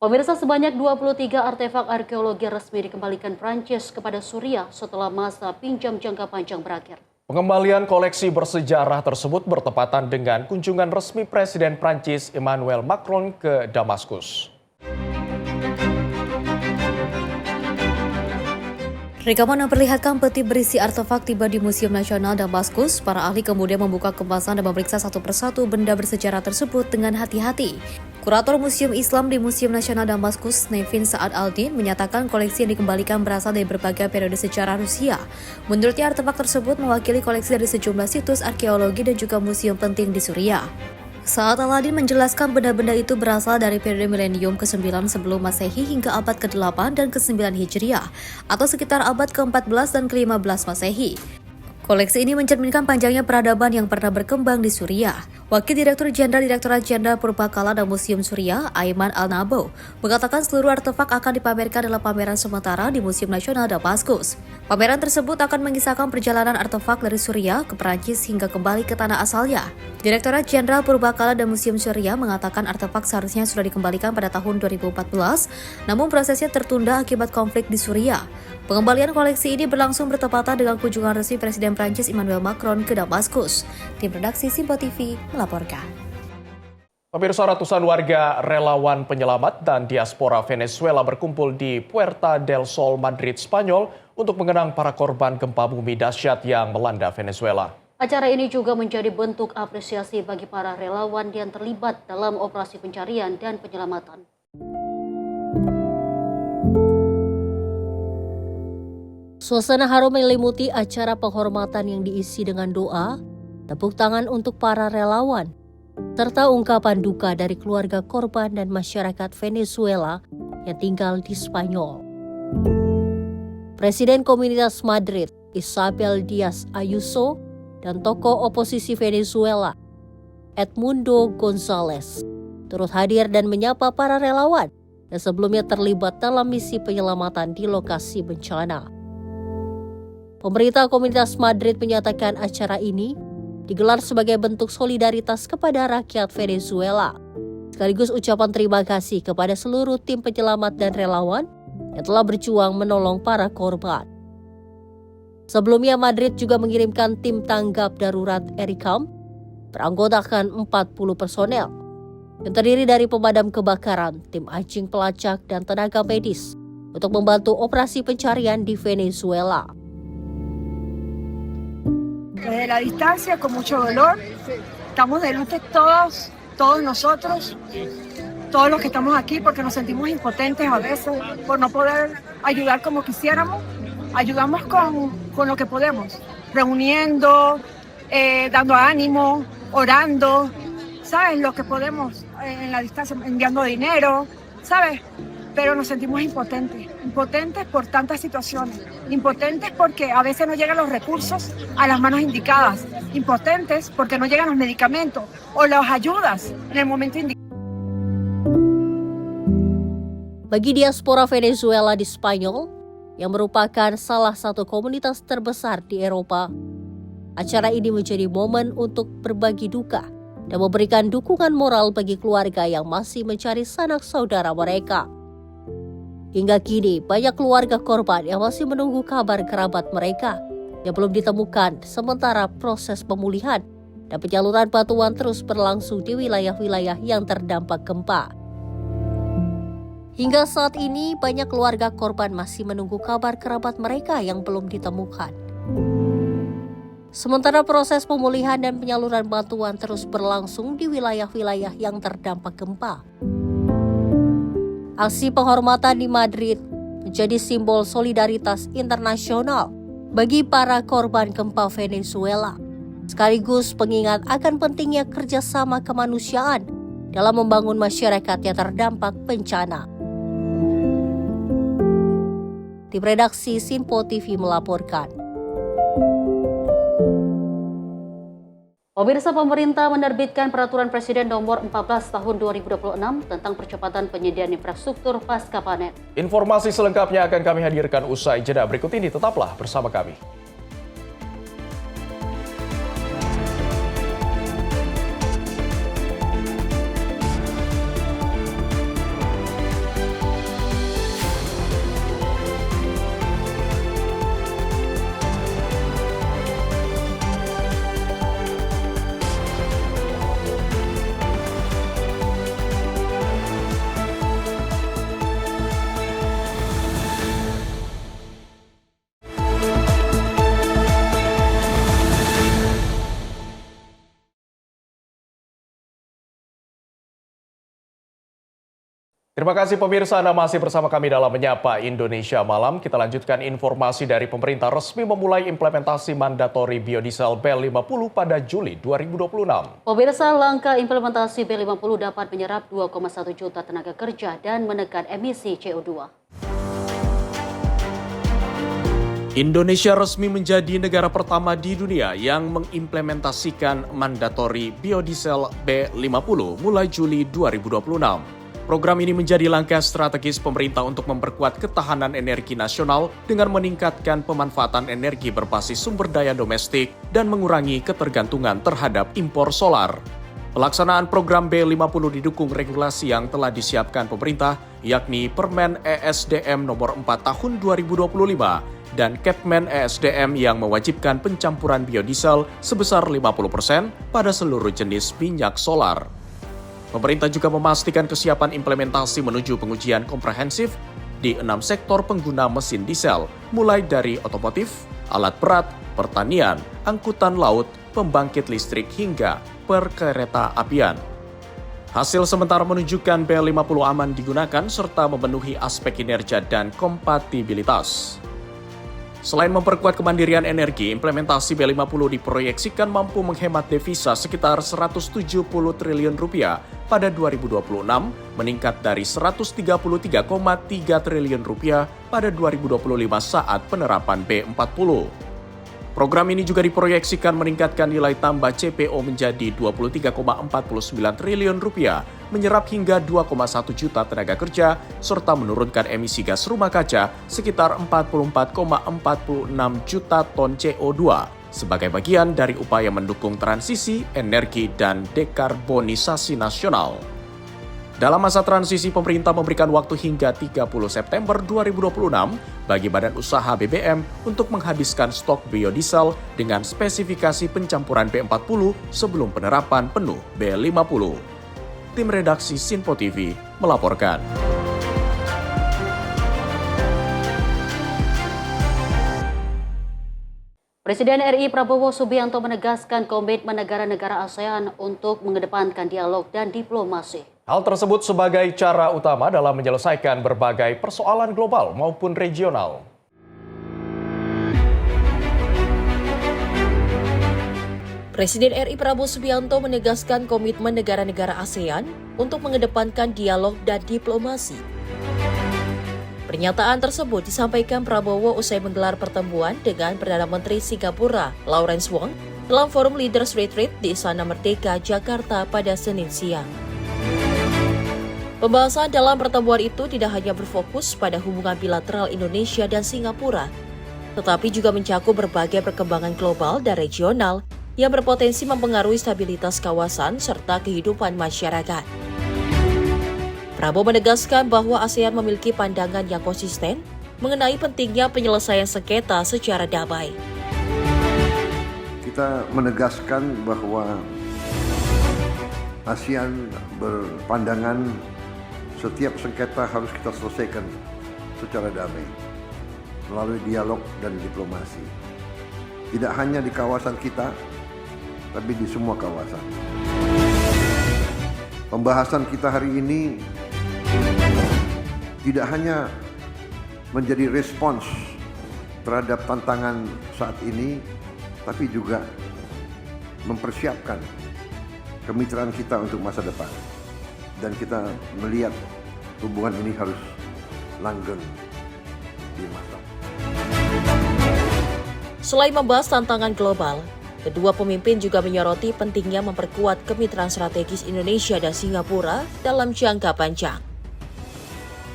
Pemirsa, sebanyak 23 artefak arkeologi resmi dikembalikan Prancis kepada Suriah setelah masa pinjam jangka panjang berakhir.
Pengembalian koleksi bersejarah tersebut bertepatan dengan kunjungan resmi Presiden Prancis Emmanuel Macron ke Damaskus.
Rekaman yang memperlihatkan peti berisi artefak tiba di Museum Nasional Damaskus. Para ahli kemudian membuka kemasan dan memeriksa satu persatu benda bersejarah tersebut dengan hati-hati. Kurator Museum Islam di Museum Nasional Damaskus, Nevin Saad Aldin, menyatakan koleksi yang dikembalikan berasal dari berbagai periode sejarah Rusia. Menurutnya, artefak tersebut mewakili koleksi dari sejumlah situs arkeologi dan juga museum penting di Suriah. Saat Al-Adin menjelaskan benda-benda itu berasal dari periode milenium ke-9 sebelum Masehi hingga abad ke-8 dan ke-9 Hijriah, atau sekitar abad ke-14 dan ke-15 Masehi. Koleksi ini mencerminkan panjangnya peradaban yang pernah berkembang di Suriah. Wakil Direktur Jenderal Direktorat Jenderal Purbakala dan Museum Suriah, Ayman Al-Nabo, mengatakan seluruh artefak akan dipamerkan dalam pameran sementara di Museum Nasional Damaskus. Pameran tersebut akan mengisahkan perjalanan artefak dari Suriah ke Perancis hingga kembali ke tanah asalnya. Direktorat Jenderal Purbakala dan Museum Suriah mengatakan artefak seharusnya sudah dikembalikan pada tahun 2014, namun prosesnya tertunda akibat konflik di Suriah. Pengembalian koleksi ini berlangsung bertepatan dengan kunjungan resmi Presiden Prancis Emmanuel Macron ke Damaskus. Tim redaksi Sinpo TV melaporkan.
Pemirsa, ratusan warga relawan penyelamat dan diaspora Venezuela berkumpul di Puerta del Sol, Madrid, Spanyol untuk mengenang para korban gempa bumi dahsyat yang melanda Venezuela.
Acara ini juga menjadi bentuk apresiasi bagi para relawan yang terlibat dalam operasi pencarian dan penyelamatan.
Suasana harum menyelimuti acara penghormatan yang diisi dengan doa, tepuk tangan untuk para relawan, serta ungkapan duka dari keluarga korban dan masyarakat Venezuela yang tinggal di Spanyol. Presiden Komunitas Madrid, Isabel Díaz Ayuso, dan tokoh oposisi Venezuela, Edmundo González, turut hadir dan menyapa para relawan yang sebelumnya terlibat dalam misi penyelamatan di lokasi bencana. Pemerintah Komunitas Madrid menyatakan acara ini digelar sebagai bentuk solidaritas kepada rakyat Venezuela, sekaligus ucapan terima kasih kepada seluruh tim penyelamat dan relawan yang telah berjuang menolong para korban. Sebelumnya, Madrid juga mengirimkan tim tanggap darurat ERICAM beranggotakan 40 personel yang terdiri dari pemadam kebakaran, tim anjing pelacak, dan tenaga medis untuk membantu operasi pencarian di Venezuela.
Desde la distancia, con mucho dolor, estamos delante todos nosotros, todos los que estamos aquí, porque nos sentimos impotentes a veces por no poder ayudar como quisiéramos. Ayudamos con lo que podemos, reuniendo, dando ánimo, orando, ¿sabes? Lo que podemos en la distancia, enviando dinero, ¿sabes? Pero nos sentimos impotentes por tantas situaciones, impotentes porque a veces no llegan los recursos a las manos indicadas, impotentes porque no llegan los medicamentos o las ayudas en el momento indicado.
Bagi diaspora Venezuela di Spanyol, yang merupakan salah satu komunitas terbesar di Eropa, acara ini menjadi momen untuk berbagi duka dan memberikan dukungan moral bagi keluarga yang masih mencari sanak saudara mereka. Hingga kini, banyak keluarga korban yang masih menunggu kabar kerabat mereka yang belum ditemukan, sementara proses pemulihan dan penyaluran bantuan terus berlangsung di wilayah-wilayah yang terdampak gempa. Hingga saat ini, banyak keluarga korban masih menunggu kabar kerabat mereka yang belum ditemukan. Sementara proses pemulihan dan penyaluran bantuan terus berlangsung di wilayah-wilayah yang terdampak gempa. Aksi penghormatan di Madrid menjadi simbol solidaritas internasional bagi para korban gempa Venezuela sekaligus pengingat akan pentingnya kerjasama kemanusiaan dalam membangun masyarakat yang terdampak bencana. Tim redaksi Sinpo TV melaporkan.
Pemirsa, pemerintah menerbitkan Peraturan Presiden Nomor 14 Tahun 2026 tentang percepatan penyediaan infrastruktur pasca panen.
Informasi selengkapnya akan kami hadirkan usai jeda berikut ini. Tetaplah bersama kami. Terima kasih pemirsa, Anda masih bersama kami dalam Menyapa Indonesia Malam. Kita lanjutkan informasi dari pemerintah resmi memulai implementasi mandatori biodiesel B50 pada Juli 2026.
Pemirsa, langkah implementasi B50 dapat menyerap 2,1 juta tenaga kerja dan menekan emisi CO2.
Indonesia resmi menjadi negara pertama di dunia yang mengimplementasikan mandatori biodiesel B50 mulai Juli 2026. Program ini menjadi langkah strategis pemerintah untuk memperkuat ketahanan energi nasional dengan meningkatkan pemanfaatan energi berbasis sumber daya domestik dan mengurangi ketergantungan terhadap impor solar. Pelaksanaan program B50 didukung regulasi yang telah disiapkan pemerintah, yakni Permen ESDM nomor 4 tahun 2025 dan Kepmen ESDM yang mewajibkan pencampuran biodiesel sebesar 50% pada seluruh jenis minyak solar. Pemerintah juga memastikan kesiapan implementasi menuju pengujian komprehensif di 6 sektor pengguna mesin diesel, mulai dari otomotif, alat berat, pertanian, angkutan laut, pembangkit listrik hingga perkereta apian. Hasil sementara menunjukkan B50 aman digunakan serta memenuhi aspek kinerja dan kompatibilitas. Selain memperkuat kemandirian energi, implementasi B50 diproyeksikan mampu menghemat devisa sekitar 170 triliun rupiah pada 2026, meningkat dari 133,3 triliun rupiah pada 2025 saat penerapan B40. Program ini juga diproyeksikan meningkatkan nilai tambah CPO menjadi 23,49 triliun rupiah, menyerap hingga 2,1 juta tenaga kerja, serta menurunkan emisi gas rumah kaca sekitar 44,46 juta ton CO2 sebagai bagian dari upaya mendukung transisi energi dan dekarbonisasi nasional. Dalam masa transisi, pemerintah memberikan waktu hingga 30 September 2026 bagi badan usaha BBM untuk menghabiskan stok biodiesel dengan spesifikasi pencampuran B40 sebelum penerapan penuh B50. Tim redaksi Sinpo TV melaporkan.
Presiden RI Prabowo Subianto menegaskan komitmen negara-negara ASEAN untuk mengedepankan dialog dan diplomasi.
Hal tersebut sebagai cara utama dalam menyelesaikan berbagai persoalan global maupun regional.
Presiden RI Prabowo Subianto menegaskan komitmen negara-negara ASEAN untuk mengedepankan dialog dan diplomasi. Pernyataan tersebut disampaikan Prabowo usai menggelar pertemuan dengan Perdana Menteri Singapura, Lawrence Wong, dalam Forum Leaders Retreat di Istana Merdeka, Jakarta pada Senin siang. Pembahasan dalam pertemuan itu tidak hanya berfokus pada hubungan bilateral Indonesia dan Singapura, tetapi juga mencakup berbagai perkembangan global dan regional yang berpotensi mempengaruhi stabilitas kawasan serta kehidupan masyarakat. Prabowo menegaskan bahwa ASEAN memiliki pandangan yang konsisten mengenai pentingnya penyelesaian sengketa secara damai.
Kita menegaskan bahwa ASEAN berpandangan setiap sengketa harus kita selesaikan secara damai melalui dialog dan diplomasi. Tidak hanya di kawasan kita, tapi di semua kawasan. Pembahasan kita hari ini tidak hanya menjadi respons terhadap tantangan saat ini, tapi juga mempersiapkan kemitraan kita untuk masa depan. Dan kita melihat hubungan ini harus langgeng di masa.
Selain membahas tantangan global, kedua pemimpin juga menyoroti pentingnya memperkuat kemitraan strategis Indonesia dan Singapura dalam jangka panjang.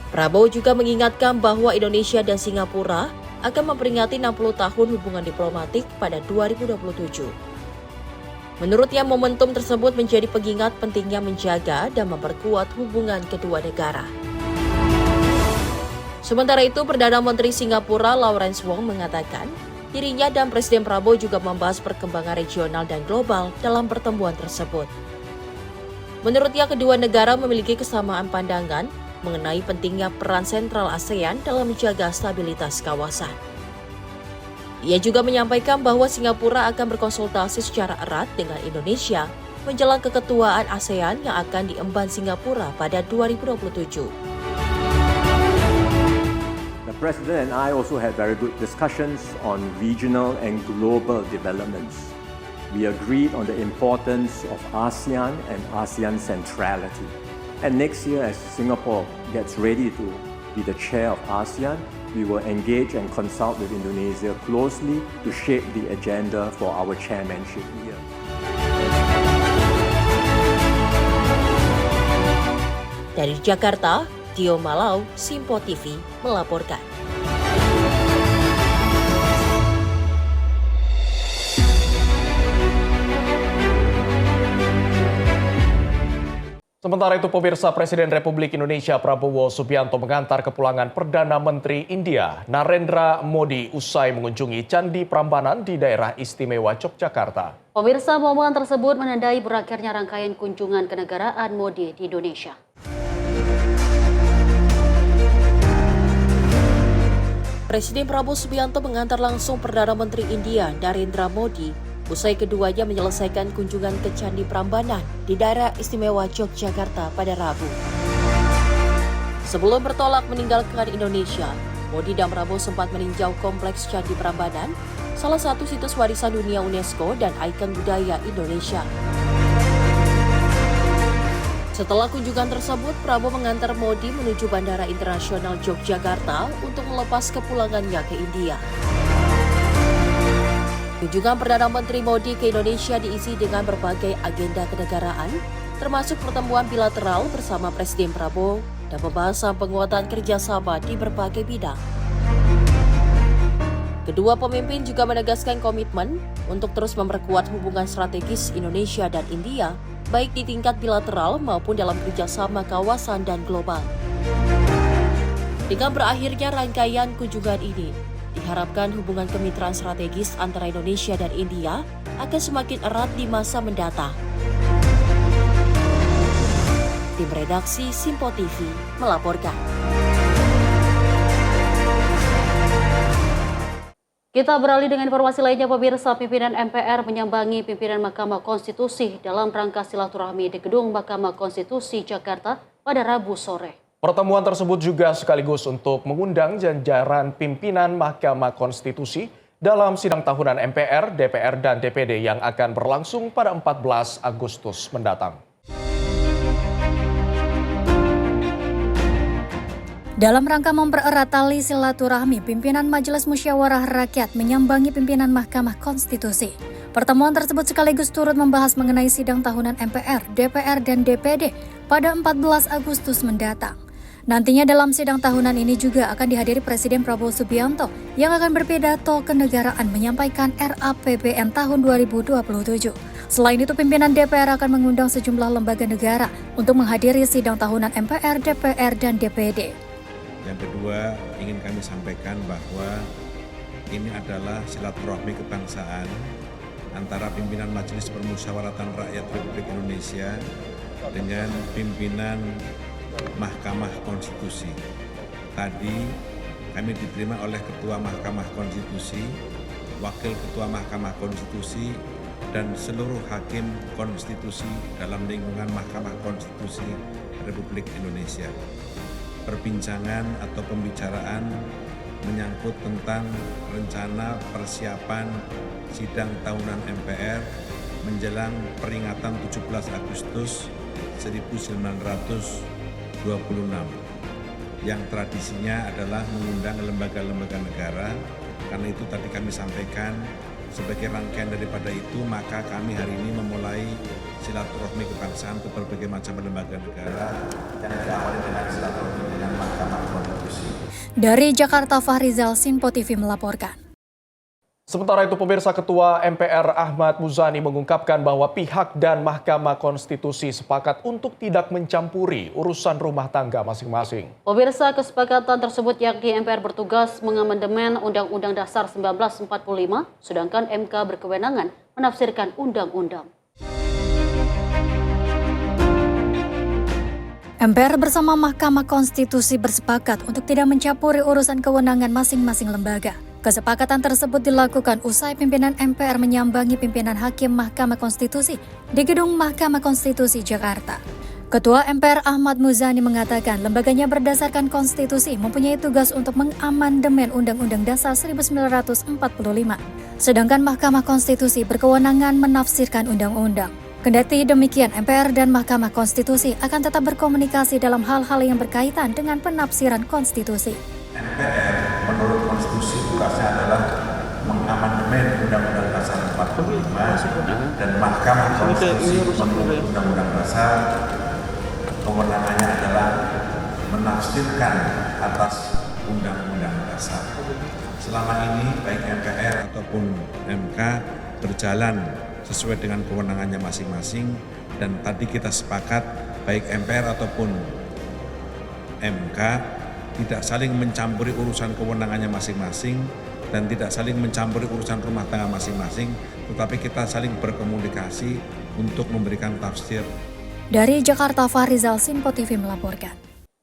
Prabowo juga mengingatkan bahwa Indonesia dan Singapura akan memperingati 60 tahun hubungan diplomatik pada 2027. Menurutnya, momentum tersebut menjadi pengingat pentingnya menjaga dan memperkuat hubungan kedua negara. Sementara itu, Perdana Menteri Singapura Lawrence Wong mengatakan, dirinya dan Presiden Prabowo juga membahas perkembangan regional dan global dalam pertemuan tersebut. Menurutnya, kedua negara memiliki kesamaan pandangan mengenai pentingnya peran sentral ASEAN dalam menjaga stabilitas kawasan. Ia juga menyampaikan bahwa Singapura akan berkonsultasi secara erat dengan Indonesia menjelang keketuaan ASEAN yang akan diemban Singapura pada 2027.
The President and I also had very good discussions on regional and global developments. We agreed on the importance of ASEAN and ASEAN centrality. And next year, as Singapore gets ready to be the chair of ASEAN, we will engage and consult with Indonesia closely to shape the agenda for our chairmanship year.
Dari Jakarta, Tio Malau, Simpo TV melaporkan.
Sementara itu, pemirsa, Presiden Republik Indonesia Prabowo Subianto mengantar kepulangan Perdana Menteri India Narendra Modi usai mengunjungi Candi Prambanan di daerah istimewa Yogyakarta.
Pemirsa, momen tersebut menandai berakhirnya rangkaian kunjungan kenegaraan Modi di Indonesia.
Presiden Prabowo Subianto mengantar langsung Perdana Menteri India Narendra Modi usai keduanya menyelesaikan kunjungan ke Candi Prambanan di daerah istimewa Yogyakarta pada Rabu. Sebelum bertolak meninggalkan Indonesia, Modi dan Prabowo sempat meninjau kompleks Candi Prambanan, salah satu situs warisan dunia UNESCO dan ikon budaya Indonesia. Setelah kunjungan tersebut, Prabowo mengantar Modi menuju Bandara Internasional Yogyakarta untuk melepas kepulangannya ke India. Kunjungan Perdana Menteri Modi ke Indonesia diisi dengan berbagai agenda kenegaraan, termasuk pertemuan bilateral bersama Presiden Prabowo dan pembahasan penguatan kerjasama di berbagai bidang. Kedua pemimpin juga menegaskan komitmen untuk terus memperkuat hubungan strategis Indonesia dan India, baik di tingkat bilateral maupun dalam kerjasama kawasan dan global. Dengan berakhirnya rangkaian kunjungan ini, diharapkan hubungan kemitraan strategis antara Indonesia dan India akan semakin erat di masa mendatang. Tim redaksi Simpo TV melaporkan.
Kita beralih dengan informasi lainnya, pemirsa. Pimpinan MPR menyambangi pimpinan Mahkamah Konstitusi dalam rangka silaturahmi di Gedung Mahkamah Konstitusi Jakarta pada Rabu sore.
Pertemuan tersebut juga sekaligus untuk mengundang jajaran pimpinan Mahkamah Konstitusi dalam sidang tahunan MPR, DPR, dan DPD yang akan berlangsung pada 14 Agustus mendatang.
Dalam rangka mempererat tali silaturahmi, pimpinan Majelis Musyawarah Rakyat menyambangi pimpinan Mahkamah Konstitusi. Pertemuan tersebut sekaligus turut membahas mengenai sidang tahunan MPR, DPR, dan DPD pada 14 Agustus mendatang. Nantinya dalam sidang tahunan ini juga akan dihadiri Presiden Prabowo Subianto yang akan berpidato kenegaraan menyampaikan RAPBN tahun 2027. Selain itu, pimpinan DPR akan mengundang sejumlah lembaga negara untuk menghadiri sidang tahunan MPR, DPR, dan DPD.
Yang kedua, ingin kami sampaikan bahwa ini adalah silaturahmi kebangsaan antara pimpinan Majelis Permusyawaratan Rakyat Republik Indonesia dengan pimpinan Mahkamah Konstitusi. Tadi kami diterima oleh Ketua Mahkamah Konstitusi, Wakil Ketua Mahkamah Konstitusi, dan seluruh hakim konstitusi dalam lingkungan Mahkamah Konstitusi Republik Indonesia. Perbincangan atau pembicaraan menyangkut tentang rencana persiapan sidang tahunan MPR menjelang peringatan 17 Agustus 1926 yang tradisinya adalah mengundang lembaga-lembaga negara. Karena itu tadi kami sampaikan sebagai rangkaian daripada itu, maka kami hari ini memulai silaturahmi kebangsaan ke berbagai macam lembaga negara yang diawali dengan silaturahmi dengan Mahkamah Konstitusi.
Dari Jakarta, Fahrizal, Sinpo TV melaporkan.
Sementara itu, pemirsa, Ketua MPR Ahmad Muzani mengungkapkan bahwa pihak dan Mahkamah Konstitusi sepakat untuk tidak mencampuri urusan rumah tangga masing-masing.
Pemirsa, kesepakatan tersebut yakni MPR bertugas mengamandemen Undang-Undang Dasar 1945, sedangkan MK berkewenangan menafsirkan undang-undang.
MPR bersama Mahkamah Konstitusi bersepakat untuk tidak mencampuri urusan kewenangan masing-masing lembaga. Kesepakatan tersebut dilakukan usai pimpinan MPR menyambangi pimpinan Hakim Mahkamah Konstitusi di Gedung Mahkamah Konstitusi Jakarta. Ketua MPR Ahmad Muzani mengatakan lembaganya berdasarkan konstitusi mempunyai tugas untuk mengamandemen Undang-Undang Dasar 1945, sedangkan Mahkamah Konstitusi berkewenangan menafsirkan undang-undang. Kendati demikian, MPR dan Mahkamah Konstitusi akan tetap berkomunikasi dalam hal-hal yang berkaitan dengan penafsiran konstitusi.
MPR menurut konstitusi tugasnya adalah mengamandemen Undang-Undang Dasar 45 dan Mahkamah Konstitusi menurut Undang-Undang Dasar kewenangannya adalah menafsirkan atas Undang-Undang Dasar. Selama ini baik MPR ataupun MK berjalan sesuai dengan kewenangannya masing-masing, dan tadi kita sepakat baik MPR ataupun MK tidak saling mencampuri urusan kewenangannya masing-masing dan tidak saling mencampuri urusan rumah tangga masing-masing, tetapi kita saling berkomunikasi untuk memberikan tafsir.
Dari Jakarta, Fahrizal, Sinpo TV melaporkan.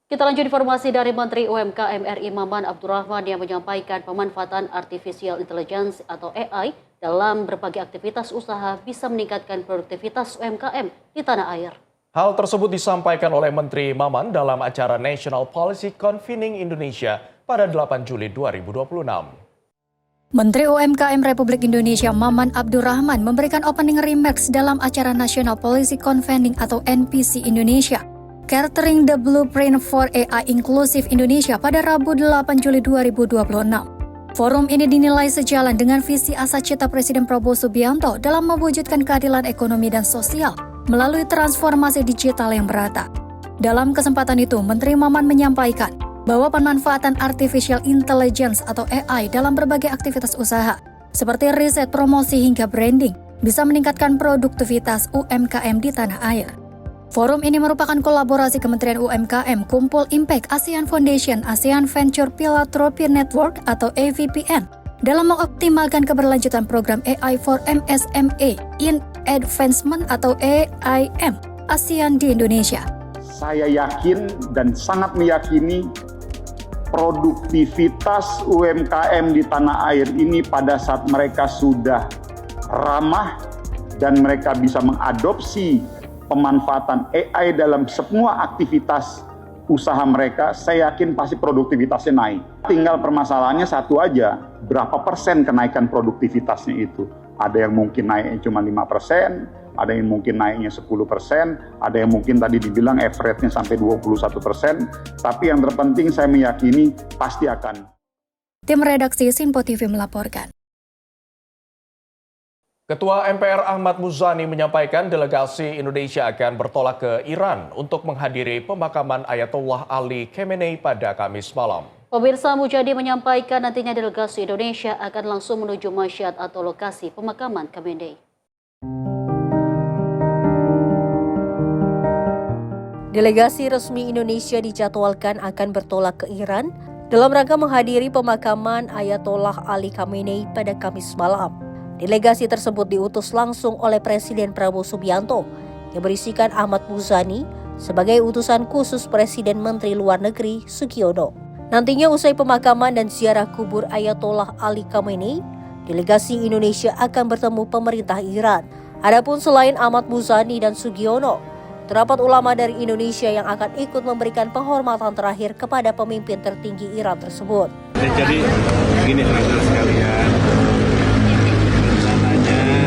Kita lanjut informasi dari Menteri UMKM RI Maman Abdurrahman yang menyampaikan pemanfaatan Artificial Intelligence atau AI dalam berbagai aktivitas usaha bisa meningkatkan produktivitas UMKM di tanah air.
Hal tersebut disampaikan oleh Menteri Maman dalam acara National Policy Convening Indonesia pada 8 Juli 2026.
Menteri UMKM Republik Indonesia Maman Abdurrahman memberikan opening remarks dalam acara National Policy Convening atau NPC Indonesia, Chartering the Blueprint for AI Inclusive Indonesia pada Rabu 8 Juli 2026. Forum ini dinilai sejalan dengan visi asa cita Presiden Prabowo Subianto dalam mewujudkan keadilan ekonomi dan sosial melalui transformasi digital yang merata. Dalam kesempatan itu, Menteri Maman menyampaikan bahwa pemanfaatan Artificial Intelligence atau AI dalam berbagai aktivitas usaha, seperti riset, promosi, hingga branding, bisa meningkatkan produktivitas UMKM di tanah air. Forum ini merupakan kolaborasi Kementerian UMKM, Kumpul Impact, ASEAN Foundation, ASEAN Venture Philanthropy Network atau AVPN, dalam mengoptimalkan keberlanjutan program AI for MSME in Advancement atau AIM ASEAN di Indonesia.
Saya yakin dan sangat meyakini produktivitas UMKM di tanah air ini pada saat mereka sudah ramah dan mereka bisa mengadopsi pemanfaatan AI dalam semua aktivitas usaha mereka, saya yakin pasti produktivitasnya naik. Tinggal permasalahannya satu aja, berapa persen kenaikan produktivitasnya itu. Ada yang mungkin naiknya cuma 5%, ada yang mungkin naiknya 10%, ada yang mungkin tadi dibilang average-nya sampai 21%, tapi yang terpenting saya meyakini pasti akan.
Tim redaksi Sinpo TV melaporkan.
Ketua MPR Ahmad Muzani menyampaikan delegasi Indonesia akan bertolak ke Iran untuk menghadiri pemakaman Ayatollah Ali Khamenei pada Kamis malam.
Pemirsa, Muzani menyampaikan nantinya delegasi Indonesia akan langsung menuju Masyhad atau lokasi pemakaman Khamenei.
Delegasi resmi Indonesia dijadwalkan akan bertolak ke Iran dalam rangka menghadiri pemakaman Ayatollah Ali Khamenei pada Kamis malam. Delegasi tersebut diutus langsung oleh Presiden Prabowo Subianto yang berisikan Ahmad Muzani sebagai utusan khusus Presiden Menteri Luar Negeri Sugiono. Nantinya usai pemakaman dan ziarah kubur Ayatollah Ali Khamenei, delegasi Indonesia akan bertemu pemerintah Iran. Adapun selain Ahmad Muzani dan Sugiono, terdapat ulama dari Indonesia yang akan ikut memberikan penghormatan terakhir kepada pemimpin tertinggi Iran tersebut.
Jadi begini teman-teman sekalian, rencananya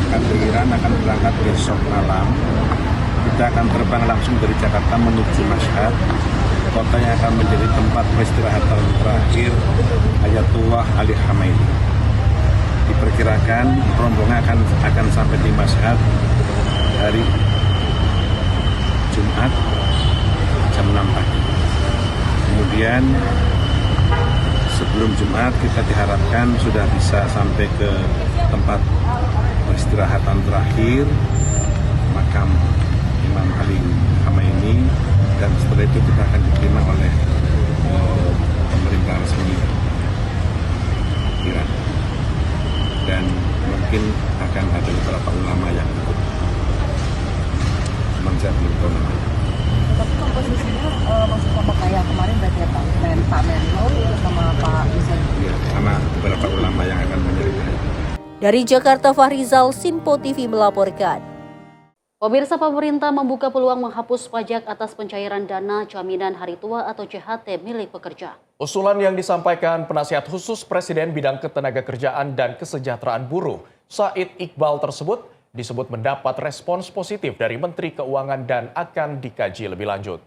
KP Iran akan berangkat besok malam. Kita akan terbang langsung dari Jakarta menuju Mashhad, kota yang akan menjadi tempat peristirahatan terakhir Ayatullah Ali Khamenei. Diperkirakan rombongan akan sampai di Mashhad hari Jumat jam 6 pagi. Kemudian sebelum Jumat kita diharapkan sudah bisa sampai ke tempat peristirahatan terakhir makam Imam Ali Khamenei, dan setelah itu kita akan diterima oleh pemerintah resmi Iran, dan mungkin akan ada beberapa ulama yang ikut. Cuman saya belum tahu namanya.
Tapi komposisinya masih sama kayak kemarin berarti ya Pak? Pak Menlo sama Pak Yusuf?
Iya, sama beberapa ulama yang akan menyertai.
Dari Jakarta, Fahrizal, Simpo TV melaporkan.
Pemirsa, pemerintah membuka peluang menghapus pajak atas pencairan dana jaminan hari tua atau JHT milik pekerja.
Usulan yang disampaikan penasihat khusus Presiden bidang ketenagakerjaan dan kesejahteraan buruh, Said Iqbal tersebut disebut mendapat respons positif dari Menteri Keuangan dan akan dikaji lebih lanjut.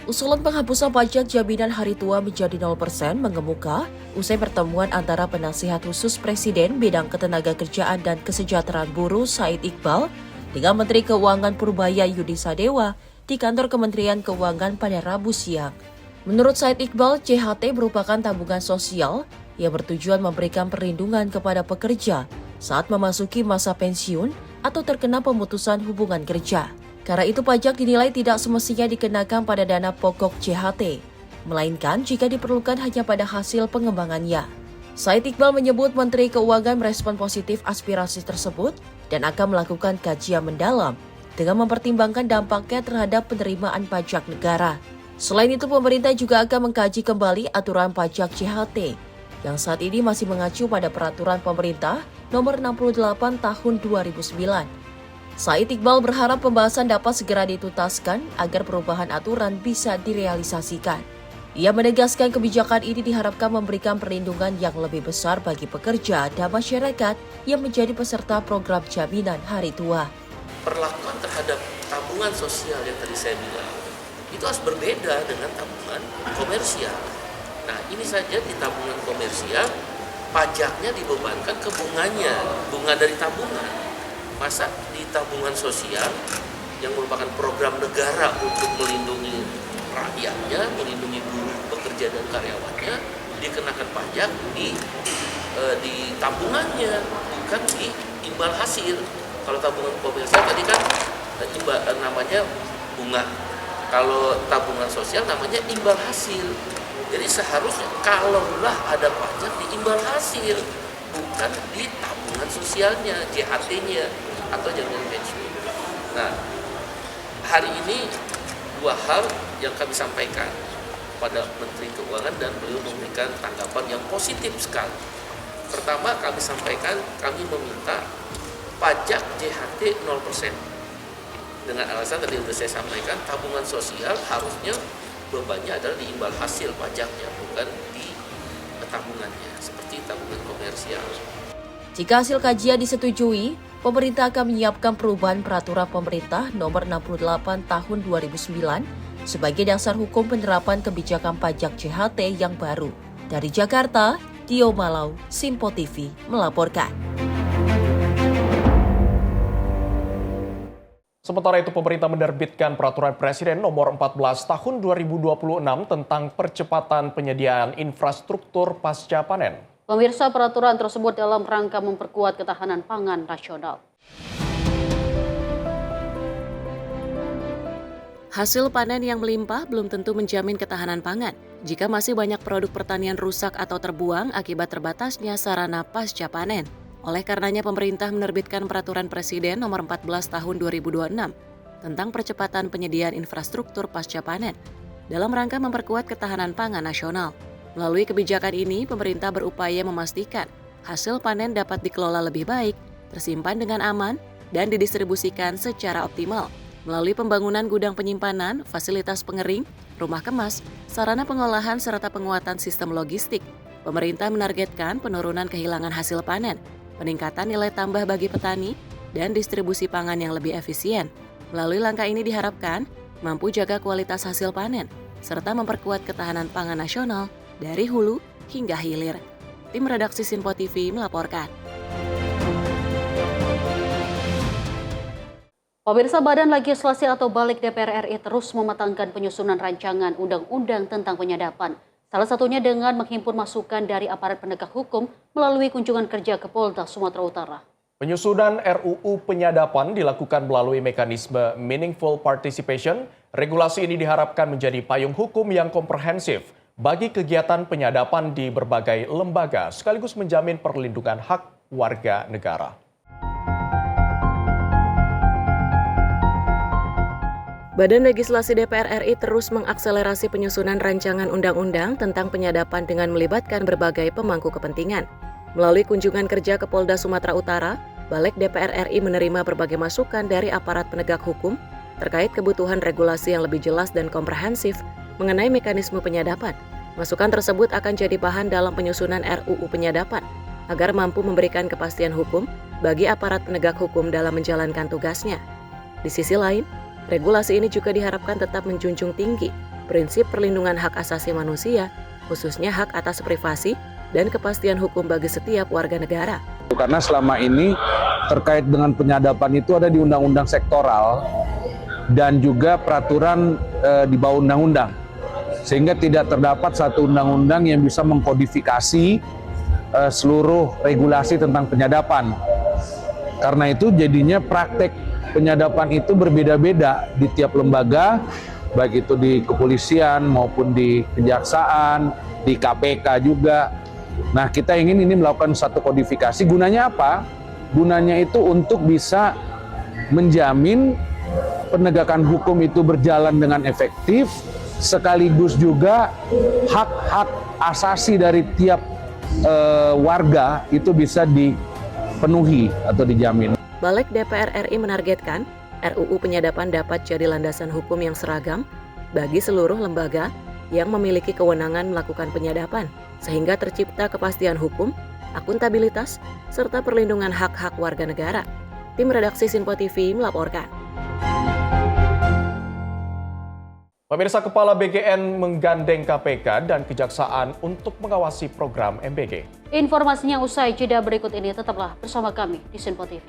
Usulan penghapusan pajak jaminan hari tua menjadi 0% mengemuka usai pertemuan antara penasihat khusus Presiden bidang ketenagakerjaan dan kesejahteraan buruh Said Iqbal dengan Menteri Keuangan Purbaya Yudi Sadewa di kantor Kementerian Keuangan pada Rabu siang. Menurut Said Iqbal, JHT merupakan tabungan sosial yang bertujuan memberikan perlindungan kepada pekerja saat memasuki masa pensiun atau terkena pemutusan hubungan kerja. Karena itu pajak dinilai tidak semestinya dikenakan pada dana pokok JHT, melainkan jika diperlukan hanya pada hasil pengembangannya. Said Iqbal menyebut Menteri Keuangan merespon positif aspirasi tersebut dan akan melakukan kajian mendalam dengan mempertimbangkan dampaknya terhadap penerimaan pajak negara. Selain itu, pemerintah juga akan mengkaji kembali aturan pajak JHT yang saat ini masih mengacu pada peraturan pemerintah nomor 68 tahun 2009. Said Iqbal berharap pembahasan dapat segera dituntaskan agar perubahan aturan bisa direalisasikan. Ia menegaskan kebijakan ini diharapkan memberikan perlindungan yang lebih besar bagi pekerja dan masyarakat yang menjadi peserta program jaminan hari tua.
Perlakuan terhadap tabungan sosial yang tadi saya bilang, itu harus berbeda dengan tabungan komersial. Nah, ini saja di tabungan komersial, pajaknya dibebankan ke bunganya, bunga dari tabungan. Masa di tabungan sosial yang merupakan program negara untuk melindungi rakyatnya, melindungi buruh, pekerja dan karyawannya, dikenakan pajak di tabungannya, bukan di imbal hasil. Kalau tabungan komersial tadi kan namanya bunga, kalau tabungan sosial namanya imbal hasil. Jadi seharusnya kalaulah ada pajak di imbal hasil, bukan di tabungan sosialnya, JHT-nya atau jaminan pensiun. Nah, hari ini dua hal yang kami sampaikan pada Menteri Keuangan dan beliau memberikan tanggapan yang positif sekali. Pertama, kami sampaikan kami meminta pajak JHT 0%. Dengan alasan tadi sudah saya sampaikan, tabungan sosial harusnya bebannya adalah di imbal hasil pajaknya, bukan di tabungannya, seperti tabungan komersial.
Jika hasil kajian disetujui, pemerintah akan menyiapkan perubahan peraturan pemerintah nomor 68 tahun 2009 sebagai dasar hukum penerapan kebijakan pajak JHT yang baru. Dari Jakarta, Tio Malau, Simpo TV melaporkan.
Sementara itu, pemerintah menerbitkan peraturan Presiden nomor 14 tahun 2026 tentang percepatan penyediaan infrastruktur pasca panen.
Pemirsa, peraturan tersebut dalam rangka memperkuat ketahanan pangan nasional.
Hasil panen yang melimpah belum tentu menjamin ketahanan pangan. Jika masih banyak produk pertanian rusak atau terbuang akibat terbatasnya sarana pasca panen. Oleh karenanya pemerintah menerbitkan peraturan Presiden nomor 14 tahun 2026 tentang percepatan penyediaan infrastruktur pasca panen dalam rangka memperkuat ketahanan pangan nasional. Melalui kebijakan ini, pemerintah berupaya memastikan hasil panen dapat dikelola lebih baik, tersimpan dengan aman, dan didistribusikan secara optimal. Melalui pembangunan gudang penyimpanan, fasilitas pengering, rumah kemas, sarana pengolahan, serta penguatan sistem logistik, pemerintah menargetkan penurunan kehilangan hasil panen, peningkatan nilai tambah bagi petani, dan distribusi pangan yang lebih efisien. Melalui langkah ini diharapkan mampu jaga kualitas hasil panen, serta memperkuat ketahanan pangan nasional dari hulu hingga hilir. Tim redaksi Sinpo TV melaporkan.
Pemirsa, Badan Legislasi atau Balik DPR RI terus mematangkan penyusunan rancangan undang-undang tentang penyadapan. Salah satunya dengan menghimpun masukan dari aparat penegak hukum melalui kunjungan kerja ke Polda Sumatera Utara.
Penyusunan RUU penyadapan dilakukan melalui mekanisme meaningful participation. Regulasi ini diharapkan menjadi payung hukum yang komprehensif bagi kegiatan penyadapan di berbagai lembaga, sekaligus menjamin perlindungan hak warga negara.
Badan Legislasi DPR RI terus mengakselerasi penyusunan rancangan undang-undang tentang penyadapan dengan melibatkan berbagai pemangku kepentingan. Melalui kunjungan kerja ke Polda Sumatera Utara, Balik DPR RI menerima berbagai masukan dari aparat penegak hukum terkait kebutuhan regulasi yang lebih jelas dan komprehensif mengenai mekanisme penyadapan. Masukan tersebut akan jadi bahan dalam penyusunan RUU penyadapan agar mampu memberikan kepastian hukum bagi aparat penegak hukum dalam menjalankan tugasnya. Di sisi lain, regulasi ini juga diharapkan tetap menjunjung tinggi prinsip perlindungan hak asasi manusia, khususnya hak atas privasi dan kepastian hukum bagi setiap warga negara.
Karena selama ini terkait dengan penyadapan itu ada di undang-undang sektoral dan juga peraturan di bawah undang-undang. Sehingga tidak terdapat satu undang-undang yang bisa mengkodifikasi seluruh regulasi tentang penyadapan. Karena itu jadinya praktek penyadapan itu berbeda-beda di tiap lembaga, baik itu di kepolisian maupun di kejaksaan, di KPK juga. Nah, kita ingin ini melakukan satu kodifikasi. Gunanya apa? Gunanya itu untuk bisa menjamin penegakan hukum itu berjalan dengan efektif, sekaligus juga hak-hak asasi dari tiap warga itu bisa dipenuhi atau dijamin.
Balik DPR RI menargetkan RUU penyadapan dapat jadi landasan hukum yang seragam bagi seluruh lembaga yang memiliki kewenangan melakukan penyadapan, sehingga tercipta kepastian hukum, akuntabilitas, serta perlindungan hak-hak warga negara. Tim redaksi Sinpo TV melaporkan.
Pemirsa, Kepala BGN menggandeng KPK dan Kejaksaan untuk mengawasi program MBG.
Informasinya usai jeda berikut ini, tetaplah bersama kami di Sinpo TV.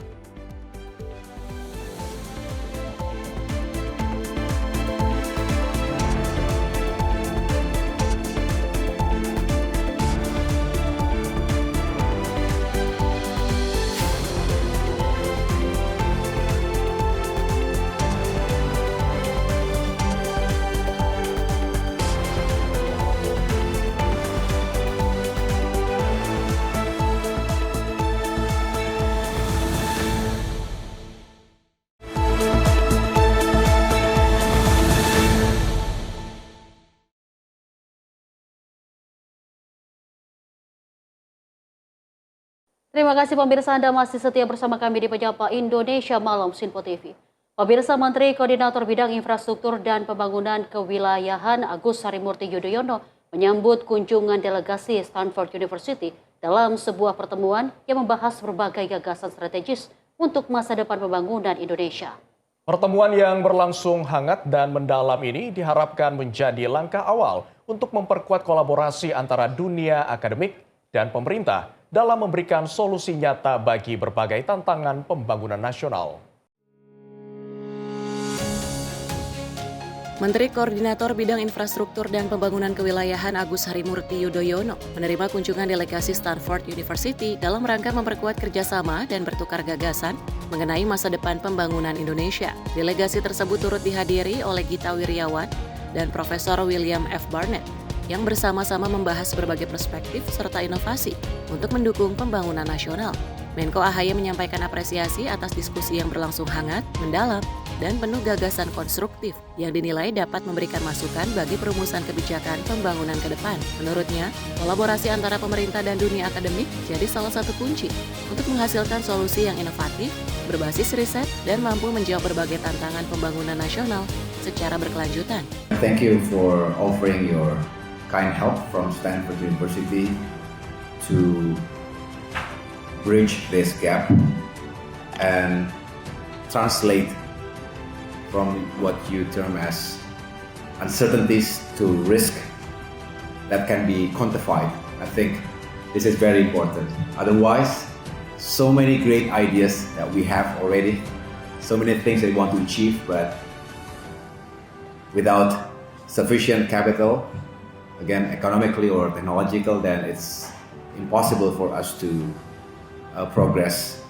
Terima kasih pemirsa, Anda masih setia bersama kami di Penyapa Indonesia Malam Sinpo TV. Pemirsa, Menteri Koordinator Bidang Infrastruktur dan Pembangunan Kewilayahan Agus Harimurti Yudhoyono menyambut kunjungan delegasi Stanford University dalam sebuah pertemuan yang membahas berbagai gagasan strategis untuk masa depan pembangunan Indonesia.
Pertemuan yang berlangsung hangat dan mendalam ini diharapkan menjadi langkah awal untuk memperkuat kolaborasi antara dunia akademik dan pemerintah dalam memberikan solusi nyata bagi berbagai tantangan pembangunan nasional.
Menteri Koordinator Bidang Infrastruktur dan Pembangunan Kewilayahan Agus Harimurti Yudhoyono menerima kunjungan delegasi Stanford University dalam rangka memperkuat kerjasama dan bertukar gagasan mengenai masa depan pembangunan Indonesia. Delegasi tersebut turut dihadiri oleh Gita Wirjawan dan Profesor William F. Barnett yang bersama-sama membahas berbagai perspektif serta inovasi untuk mendukung pembangunan nasional. Menko AHY menyampaikan apresiasi atas diskusi yang berlangsung hangat, mendalam, dan penuh gagasan konstruktif yang dinilai dapat memberikan masukan bagi perumusan kebijakan pembangunan ke depan. Menurutnya, kolaborasi antara pemerintah dan dunia akademik jadi salah satu kunci untuk menghasilkan solusi yang inovatif, berbasis riset, dan mampu menjawab berbagai tantangan pembangunan nasional secara berkelanjutan.
Thank you for offering your kind help from Stanford University to bridge this gap and translate from what you term as uncertainties to risk that can be quantified. I think this is very important. Otherwise, so many great ideas that we have already, so many things that we want to achieve, but without sufficient capital, again, economically or technological, then it's impossible for us to progress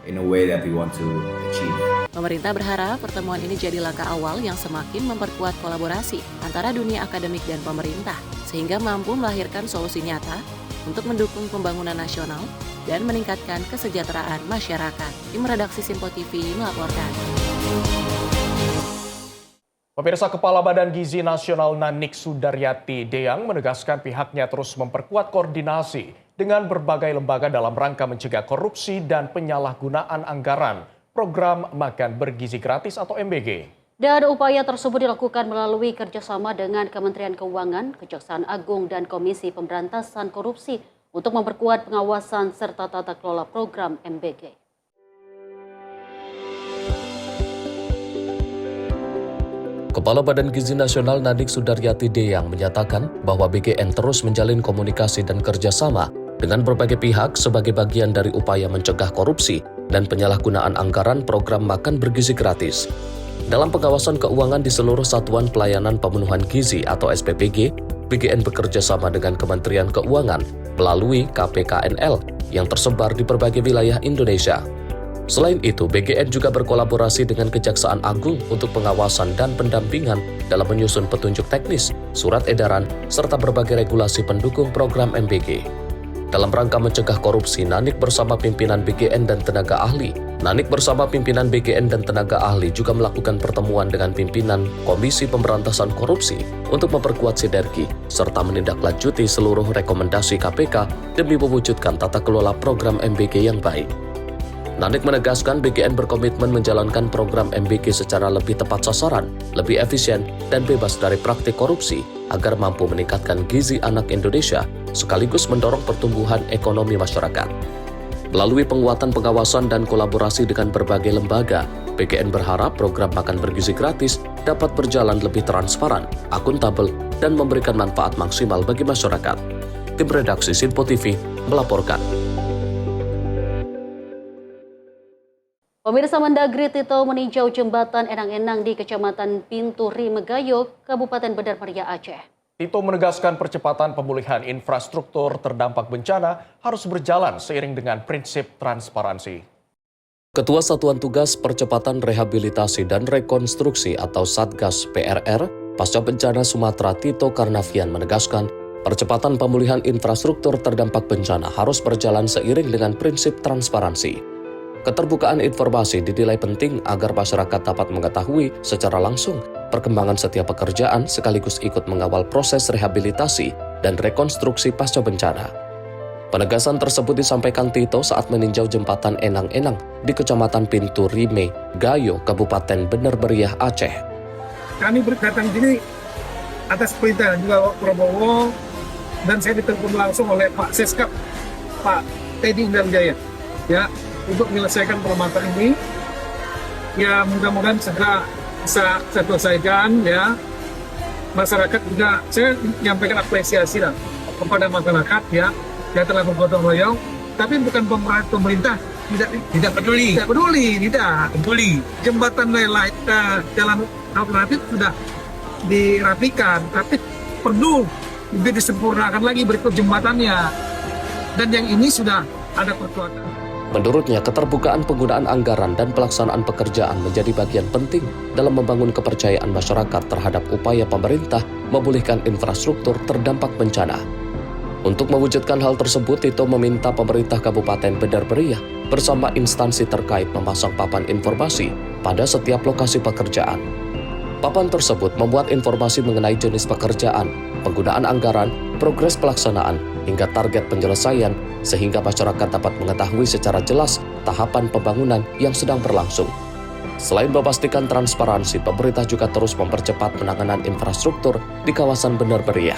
in a way that we want to achieve.
Pemerintah berharap pertemuan ini jadi langkah awal yang semakin memperkuat kolaborasi antara dunia akademik dan pemerintah, sehingga mampu melahirkan solusi nyata untuk mendukung pembangunan nasional dan meningkatkan kesejahteraan masyarakat. Tim redaksi Simpo TV melaporkan.
Pemirsa, Kepala Badan Gizi Nasional Nanik Sudaryati Deyang menegaskan pihaknya terus memperkuat koordinasi dengan berbagai lembaga dalam rangka mencegah korupsi dan penyalahgunaan anggaran program Makan Bergizi Gratis atau MBG.
Dan upaya tersebut dilakukan melalui kerjasama dengan Kementerian Keuangan, Kejaksaan Agung, dan Komisi Pemberantasan Korupsi untuk memperkuat pengawasan serta tata kelola program MBG.
Kepala Badan Gizi Nasional Nanik Sudaryati Deyang menyatakan bahwa BGN terus menjalin komunikasi dan kerjasama dengan berbagai pihak sebagai bagian dari upaya mencegah korupsi dan penyalahgunaan anggaran program Makan Bergizi Gratis. Dalam pengawasan keuangan di seluruh Satuan Pelayanan Pemenuhan Gizi atau SPPG, BGN bekerja sama dengan Kementerian Keuangan melalui KPKNL yang tersebar di berbagai wilayah Indonesia. Selain itu, BGN juga berkolaborasi dengan Kejaksaan Agung untuk pengawasan dan pendampingan dalam menyusun petunjuk teknis, surat edaran, serta berbagai regulasi pendukung program MBG. Dalam rangka mencegah korupsi, Nanik bersama pimpinan BGN dan tenaga ahli juga melakukan pertemuan dengan pimpinan Komisi Pemberantasan Korupsi untuk memperkuat sinergi serta menindaklanjuti seluruh rekomendasi KPK demi mewujudkan tata kelola program MBG yang baik. Nanik menegaskan BGN berkomitmen menjalankan program MBG secara lebih tepat sasaran, lebih efisien, dan bebas dari praktik korupsi agar mampu meningkatkan gizi anak Indonesia sekaligus mendorong pertumbuhan ekonomi masyarakat. Melalui penguatan pengawasan dan kolaborasi dengan berbagai lembaga, BGN berharap program Makan Bergizi Gratis dapat berjalan lebih transparan, akuntabel, dan memberikan manfaat maksimal bagi masyarakat. Tim redaksi Simpo TV melaporkan.
Pemirsa, Mendagri Tito meninjau jembatan Enang-Enang di Kecamatan Pinturi Megayo, Kabupaten Bandar Meriah, Aceh.
Tito menegaskan percepatan pemulihan infrastruktur terdampak bencana harus berjalan seiring dengan prinsip transparansi.
Ketua Satuan Tugas Percepatan Rehabilitasi dan Rekonstruksi atau Satgas PRR Pasca Bencana Sumatera Tito Karnavian menegaskan percepatan pemulihan infrastruktur terdampak bencana harus berjalan seiring dengan prinsip transparansi. Keterbukaan informasi dinilai penting agar masyarakat dapat mengetahui secara langsung perkembangan setiap pekerjaan sekaligus ikut mengawal proses rehabilitasi dan rekonstruksi pasca bencana. Penegasan tersebut disampaikan Tito saat meninjau jembatan Enang-Enang di Kecamatan Pinturi Megayo, Kabupaten Bandar Meriah, Aceh.
Kami datang di sini atas perintah juga Pak Prabowo dan saya ditelepon langsung oleh Pak Seskap, Pak Teddy Indarjaya, ya, untuk menyelesaikan permasalahan ini. Ya, mudah-mudahan segera bisa selesaikan, ya. Masyarakat juga, saya menyampaikan apresiasi lah kepada masyarakat, ya, yang telah bergotong royong. Tapi bukan pemerintah tidak peduli. Jembatan lain jalan alternatif sudah dirapikan, tapi perlu lebih disempurnakan lagi berikut jembatannya. Dan yang ini sudah ada perkuatan.
Menurutnya, keterbukaan penggunaan anggaran dan pelaksanaan pekerjaan menjadi bagian penting dalam membangun kepercayaan masyarakat terhadap upaya pemerintah memulihkan infrastruktur terdampak bencana. Untuk mewujudkan hal tersebut, Tito meminta pemerintah Kabupaten Bandar Meriah bersama instansi terkait memasang papan informasi pada setiap lokasi pekerjaan. Papan tersebut memuat informasi mengenai jenis pekerjaan, penggunaan anggaran, progres pelaksanaan, hingga target penyelesaian, sehingga masyarakat dapat mengetahui secara jelas tahapan pembangunan yang sedang berlangsung. Selain memastikan transparansi, pemerintah juga terus mempercepat penanganan infrastruktur di kawasan Bandar Meriah.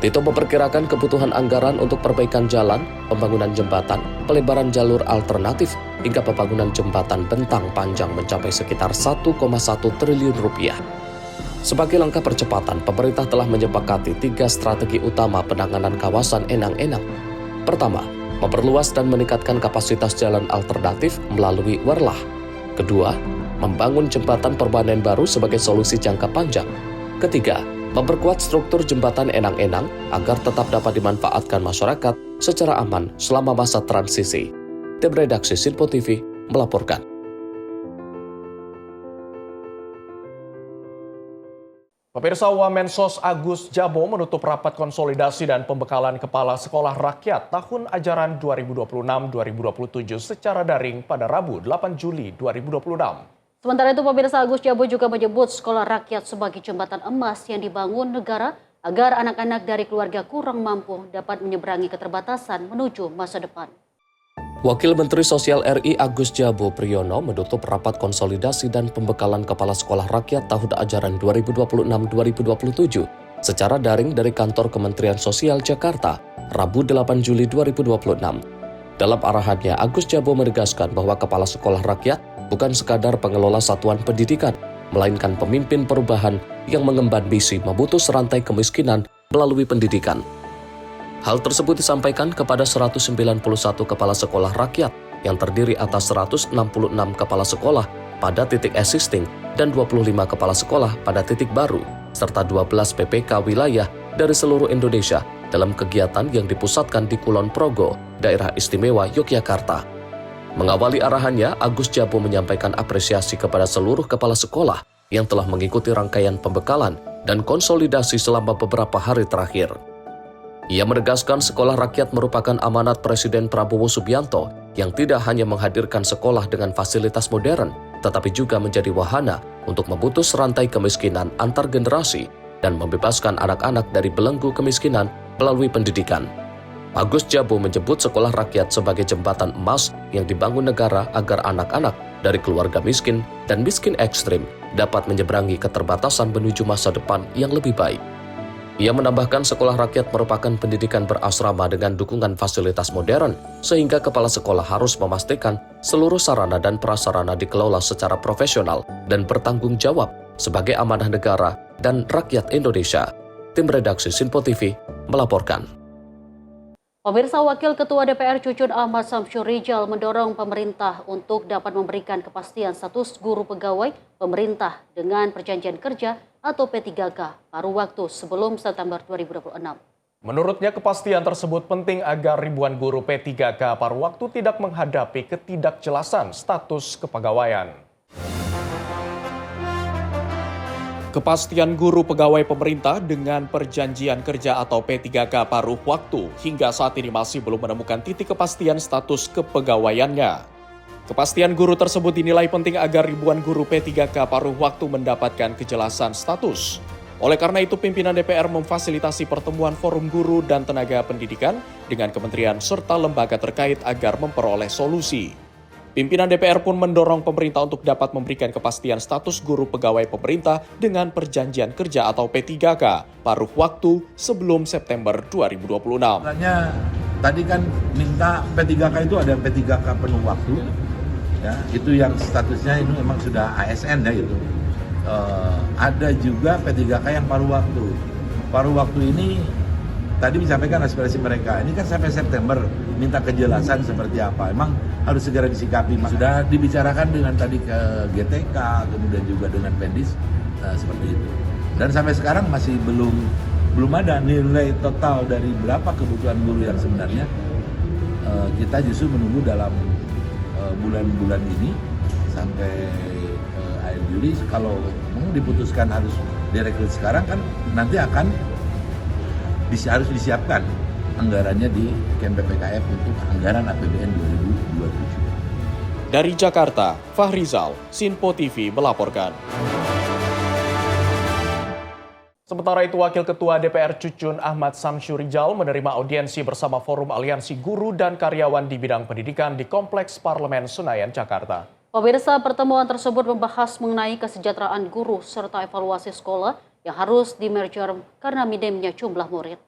Tito memperkirakan kebutuhan anggaran untuk perbaikan jalan, pembangunan jembatan, pelebaran jalur alternatif, hingga pembangunan jembatan bentang panjang mencapai sekitar 1,1 triliun rupiah. Sebagai langkah percepatan, pemerintah telah menyepakati 3 strategi utama penanganan kawasan Enang-Enang. Pertama, memperluas dan meningkatkan kapasitas jalan alternatif melalui Werlah. Kedua, membangun jembatan permanen baru sebagai solusi jangka panjang. Ketiga, memperkuat struktur jembatan Enang-Enang agar tetap dapat dimanfaatkan masyarakat secara aman selama masa transisi. Tim redaksi Sinpo TV melaporkan.
Pemirsa, Wamensos Agus Jabo menutup rapat konsolidasi dan pembekalan Kepala Sekolah Rakyat tahun ajaran 2026-2027 secara daring pada Rabu 8 Juli 2026.
Sementara itu, pemirsa, Agus Jabo juga menyebut Sekolah Rakyat sebagai jembatan emas yang dibangun negara agar anak-anak dari keluarga kurang mampu dapat menyeberangi keterbatasan menuju masa depan.
Wakil Menteri Sosial RI Agus Jabo Priyono menutup rapat konsolidasi dan pembekalan Kepala Sekolah Rakyat tahun ajaran 2026-2027 secara daring dari kantor Kementerian Sosial Jakarta, Rabu 8 Juli 2026. Dalam arahannya, Agus Jabo menegaskan bahwa Kepala Sekolah Rakyat bukan sekadar pengelola satuan pendidikan, melainkan pemimpin perubahan yang mengemban misi memutus rantai kemiskinan melalui pendidikan. Hal tersebut disampaikan kepada 191 kepala sekolah rakyat yang terdiri atas 166 kepala sekolah pada titik existing dan 25 kepala sekolah pada titik baru, serta 12 PPK wilayah dari seluruh Indonesia dalam kegiatan yang dipusatkan di Kulon Progo, Daerah Istimewa Yogyakarta. Mengawali arahannya, Agus Jabo menyampaikan apresiasi kepada seluruh kepala sekolah yang telah mengikuti rangkaian pembekalan dan konsolidasi selama beberapa hari terakhir. Ia menegaskan sekolah rakyat merupakan amanat Presiden Prabowo Subianto yang tidak hanya menghadirkan sekolah dengan fasilitas modern, tetapi juga menjadi wahana untuk memutus rantai kemiskinan antar generasi dan membebaskan anak-anak dari belenggu kemiskinan melalui pendidikan. Agus Jabo menyebut sekolah rakyat sebagai jembatan emas yang dibangun negara agar anak-anak dari keluarga miskin dan miskin ekstrim dapat menyeberangi keterbatasan menuju masa depan yang lebih baik. Ia menambahkan sekolah rakyat merupakan pendidikan berasrama dengan dukungan fasilitas modern, sehingga kepala sekolah harus memastikan seluruh sarana dan prasarana dikelola secara profesional dan bertanggung jawab sebagai amanah negara dan rakyat Indonesia. Tim redaksi Sinpo TV melaporkan.
Pemirsa, Wakil Ketua DPR Cucun Ahmad Samsyur Rijal mendorong pemerintah untuk dapat memberikan kepastian status guru pegawai pemerintah dengan perjanjian kerja atau P3K paruh waktu sebelum September 2026.
Menurutnya, kepastian tersebut penting agar ribuan guru P3K paruh waktu tidak menghadapi ketidakjelasan status kepegawaian. Kepastian guru pegawai pemerintah dengan perjanjian kerja atau P3K paruh waktu hingga saat ini masih belum menemukan titik kepastian status kepegawaiannya. Kepastian guru tersebut dinilai penting agar ribuan guru P3K paruh waktu mendapatkan kejelasan status. Oleh karena itu, pimpinan DPR memfasilitasi pertemuan forum guru dan tenaga pendidikan dengan kementerian serta lembaga terkait agar memperoleh solusi. Pimpinan DPR pun mendorong pemerintah untuk dapat memberikan kepastian status guru pegawai pemerintah dengan perjanjian kerja atau P3K paruh waktu sebelum September 2026.
Sebenarnya tadi kan minta P3K itu ada P3K penuh waktu, ya itu yang statusnya itu memang sudah ASN ya gitu. Ada juga P3K yang paruh waktu. Paruh waktu ini tadi disampaikan aspirasi mereka. Ini kan sampai September minta kejelasan seperti apa. Emang harus segera disikapi. Sudah dibicarakan dengan tadi ke GTK, kemudian juga dengan Pendis seperti itu. Dan sampai sekarang masih belum ada nilai total dari berapa kebutuhan guru yang sebenarnya. Kita justru menunggu dalam bulan-bulan ini sampai akhir Juli. Kalau diputuskan harus direkrut sekarang kan nanti akan harus disiapkan anggarannya di KMPPKF untuk anggaran APBN 2027.
Dari Jakarta, Fahrizal, Sinpo TV melaporkan. Sementara itu, Wakil Ketua DPR Cucun Ahmad Samsyur Rijal menerima audiensi bersama Forum Aliansi Guru dan Karyawan di bidang pendidikan di Kompleks Parlemen Senayan, Jakarta.
Pemirsa, pertemuan tersebut membahas mengenai kesejahteraan guru serta evaluasi sekolah yang harus di-merger karena minimnya jumlah murid.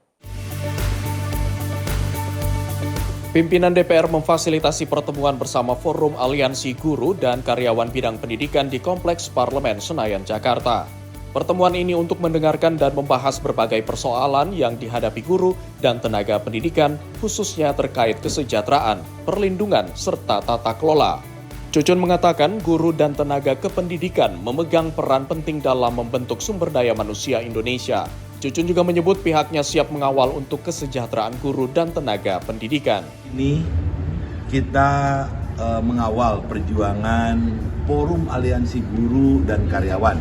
Pimpinan DPR memfasilitasi pertemuan bersama Forum Aliansi Guru dan Karyawan Bidang Pendidikan di Kompleks Parlemen Senayan, Jakarta. Pertemuan ini untuk mendengarkan dan membahas berbagai persoalan yang dihadapi guru dan tenaga pendidikan, khususnya terkait kesejahteraan, perlindungan, serta tata kelola. Cucun mengatakan guru dan tenaga kependidikan memegang peran penting dalam membentuk sumber daya manusia Indonesia. Cucun juga menyebut pihaknya siap mengawal untuk kesejahteraan guru dan tenaga pendidikan.
Ini kita mengawal perjuangan Forum Aliansi Guru dan Karyawan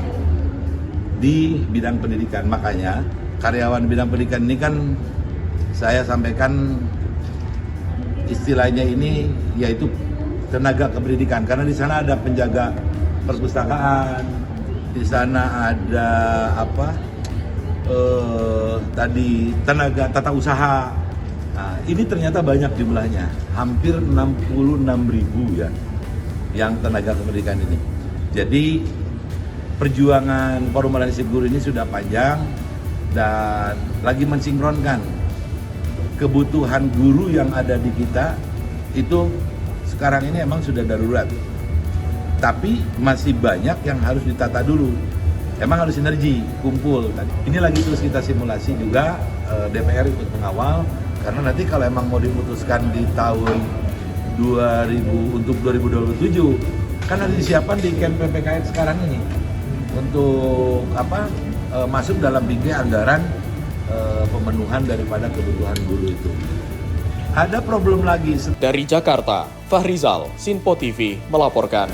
di bidang pendidikan. Makanya karyawan bidang pendidikan ini kan saya sampaikan istilahnya ini yaitu tenaga kependidikan, karena di sana ada penjaga perpustakaan, di sana ada tenaga tata usaha. Nah, ini ternyata banyak jumlahnya, hampir 66.000 ya, yang tenaga kependidikan ini. Jadi perjuangan Forum Aliansi Guru ini sudah panjang dan lagi mensinkronkan kebutuhan guru yang ada di kita itu sekarang ini emang sudah darurat. Tapi masih banyak yang harus ditata dulu. Emang harus sinergi, kumpul. Ini lagi terus kita simulasi juga, DPR ikut mengawal, karena nanti kalau emang mau diputuskan di tahun 2027, kan harus disiapkan di Ken PPKN sekarang ini untuk masuk dalam bingkai anggaran pemenuhan daripada kebutuhan guru itu. Ada problem lagi.
Dari Jakarta, Fahrizal, Sinpo TV melaporkan.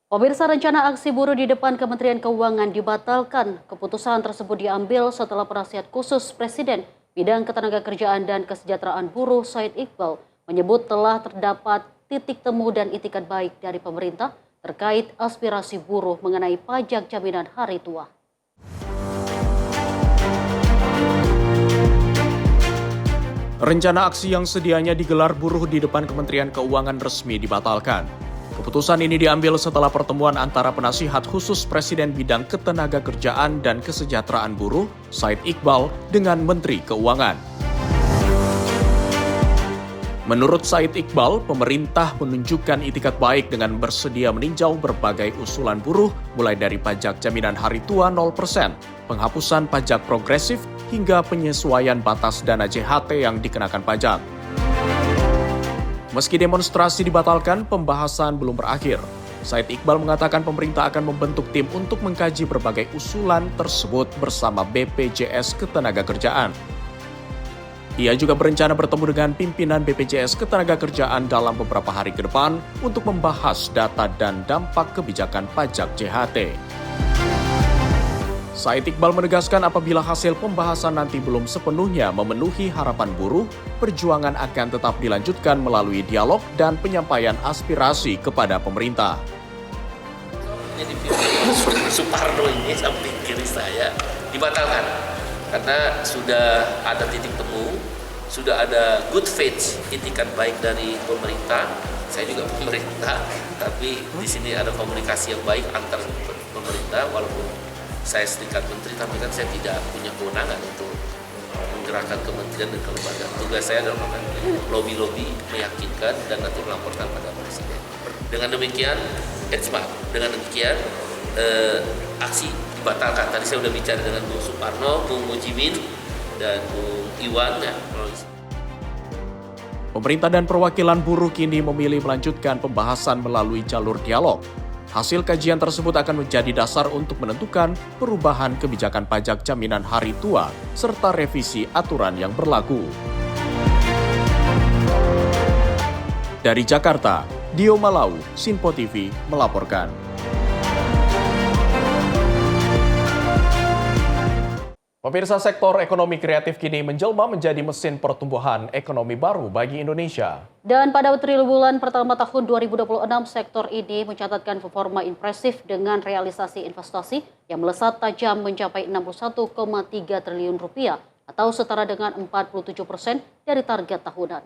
Pemirsa, rencana aksi buruh di depan Kementerian Keuangan dibatalkan. Keputusan tersebut diambil setelah penasihat khusus Presiden Bidang Ketenagakerjaan dan Kesejahteraan Buruh Said Iqbal menyebut telah terdapat titik temu dan itikat baik dari pemerintah terkait aspirasi buruh mengenai pajak jaminan hari tua.
Rencana aksi yang sedianya digelar buruh di depan Kementerian Keuangan resmi dibatalkan. Keputusan ini diambil setelah pertemuan antara penasihat khusus Presiden Bidang Ketenagakerjaan dan Kesejahteraan Buruh, Said Iqbal, dengan Menteri Keuangan. Menurut Said Iqbal, pemerintah menunjukkan itikat baik dengan bersedia meninjau berbagai usulan buruh, mulai dari pajak jaminan hari tua 0%, penghapusan pajak progresif, hingga penyesuaian batas dana JHT yang dikenakan pajak. Meski demonstrasi dibatalkan, pembahasan belum berakhir. Said Iqbal mengatakan pemerintah akan membentuk tim untuk mengkaji berbagai usulan tersebut bersama BPJS Ketenagakerjaan. Ia juga berencana bertemu dengan pimpinan BPJS Ketenagakerjaan dalam beberapa hari ke depan untuk membahas data dan dampak kebijakan pajak JHT. Said Iqbal menegaskan apabila hasil pembahasan nanti belum sepenuhnya memenuhi harapan buruh, perjuangan akan tetap dilanjutkan melalui dialog dan penyampaian aspirasi kepada pemerintah.
Jadi Suparno ini samping kiri saya dibatalkan karena sudah ada titik temu, sudah ada good faith, itikat baik dari pemerintah. Saya juga pemerintah, tapi di sini ada komunikasi yang baik antar pemerintah, walaupun saya setingkat menteri, tapi kan saya tidak punya kewenangan untuk menggerakkan kementerian dan kelembagaan. Tugas saya adalah melakukan lobby-lobby, meyakinkan, dan nanti melaporkan pada Presiden. Dengan demikian, aksi dibatalkan. Tadi saya sudah bicara dengan Bung Suparno, Bung Mujimin, dan Bung Iwan. Ya.
Pemerintah dan perwakilan buruh kini memilih melanjutkan pembahasan melalui jalur dialog. Hasil kajian tersebut akan menjadi dasar untuk menentukan perubahan kebijakan pajak jaminan hari tua serta revisi aturan yang berlaku. Dari Jakarta, Dio Malau, Sinpo TV melaporkan. Pemirsa, sektor ekonomi kreatif kini menjelma menjadi mesin pertumbuhan ekonomi baru bagi Indonesia.
Dan pada triwulan pertama tahun 2026, sektor ini mencatatkan performa impresif dengan realisasi investasi yang melesat tajam mencapai 61,3 triliun rupiah atau setara dengan 47% dari target tahunan.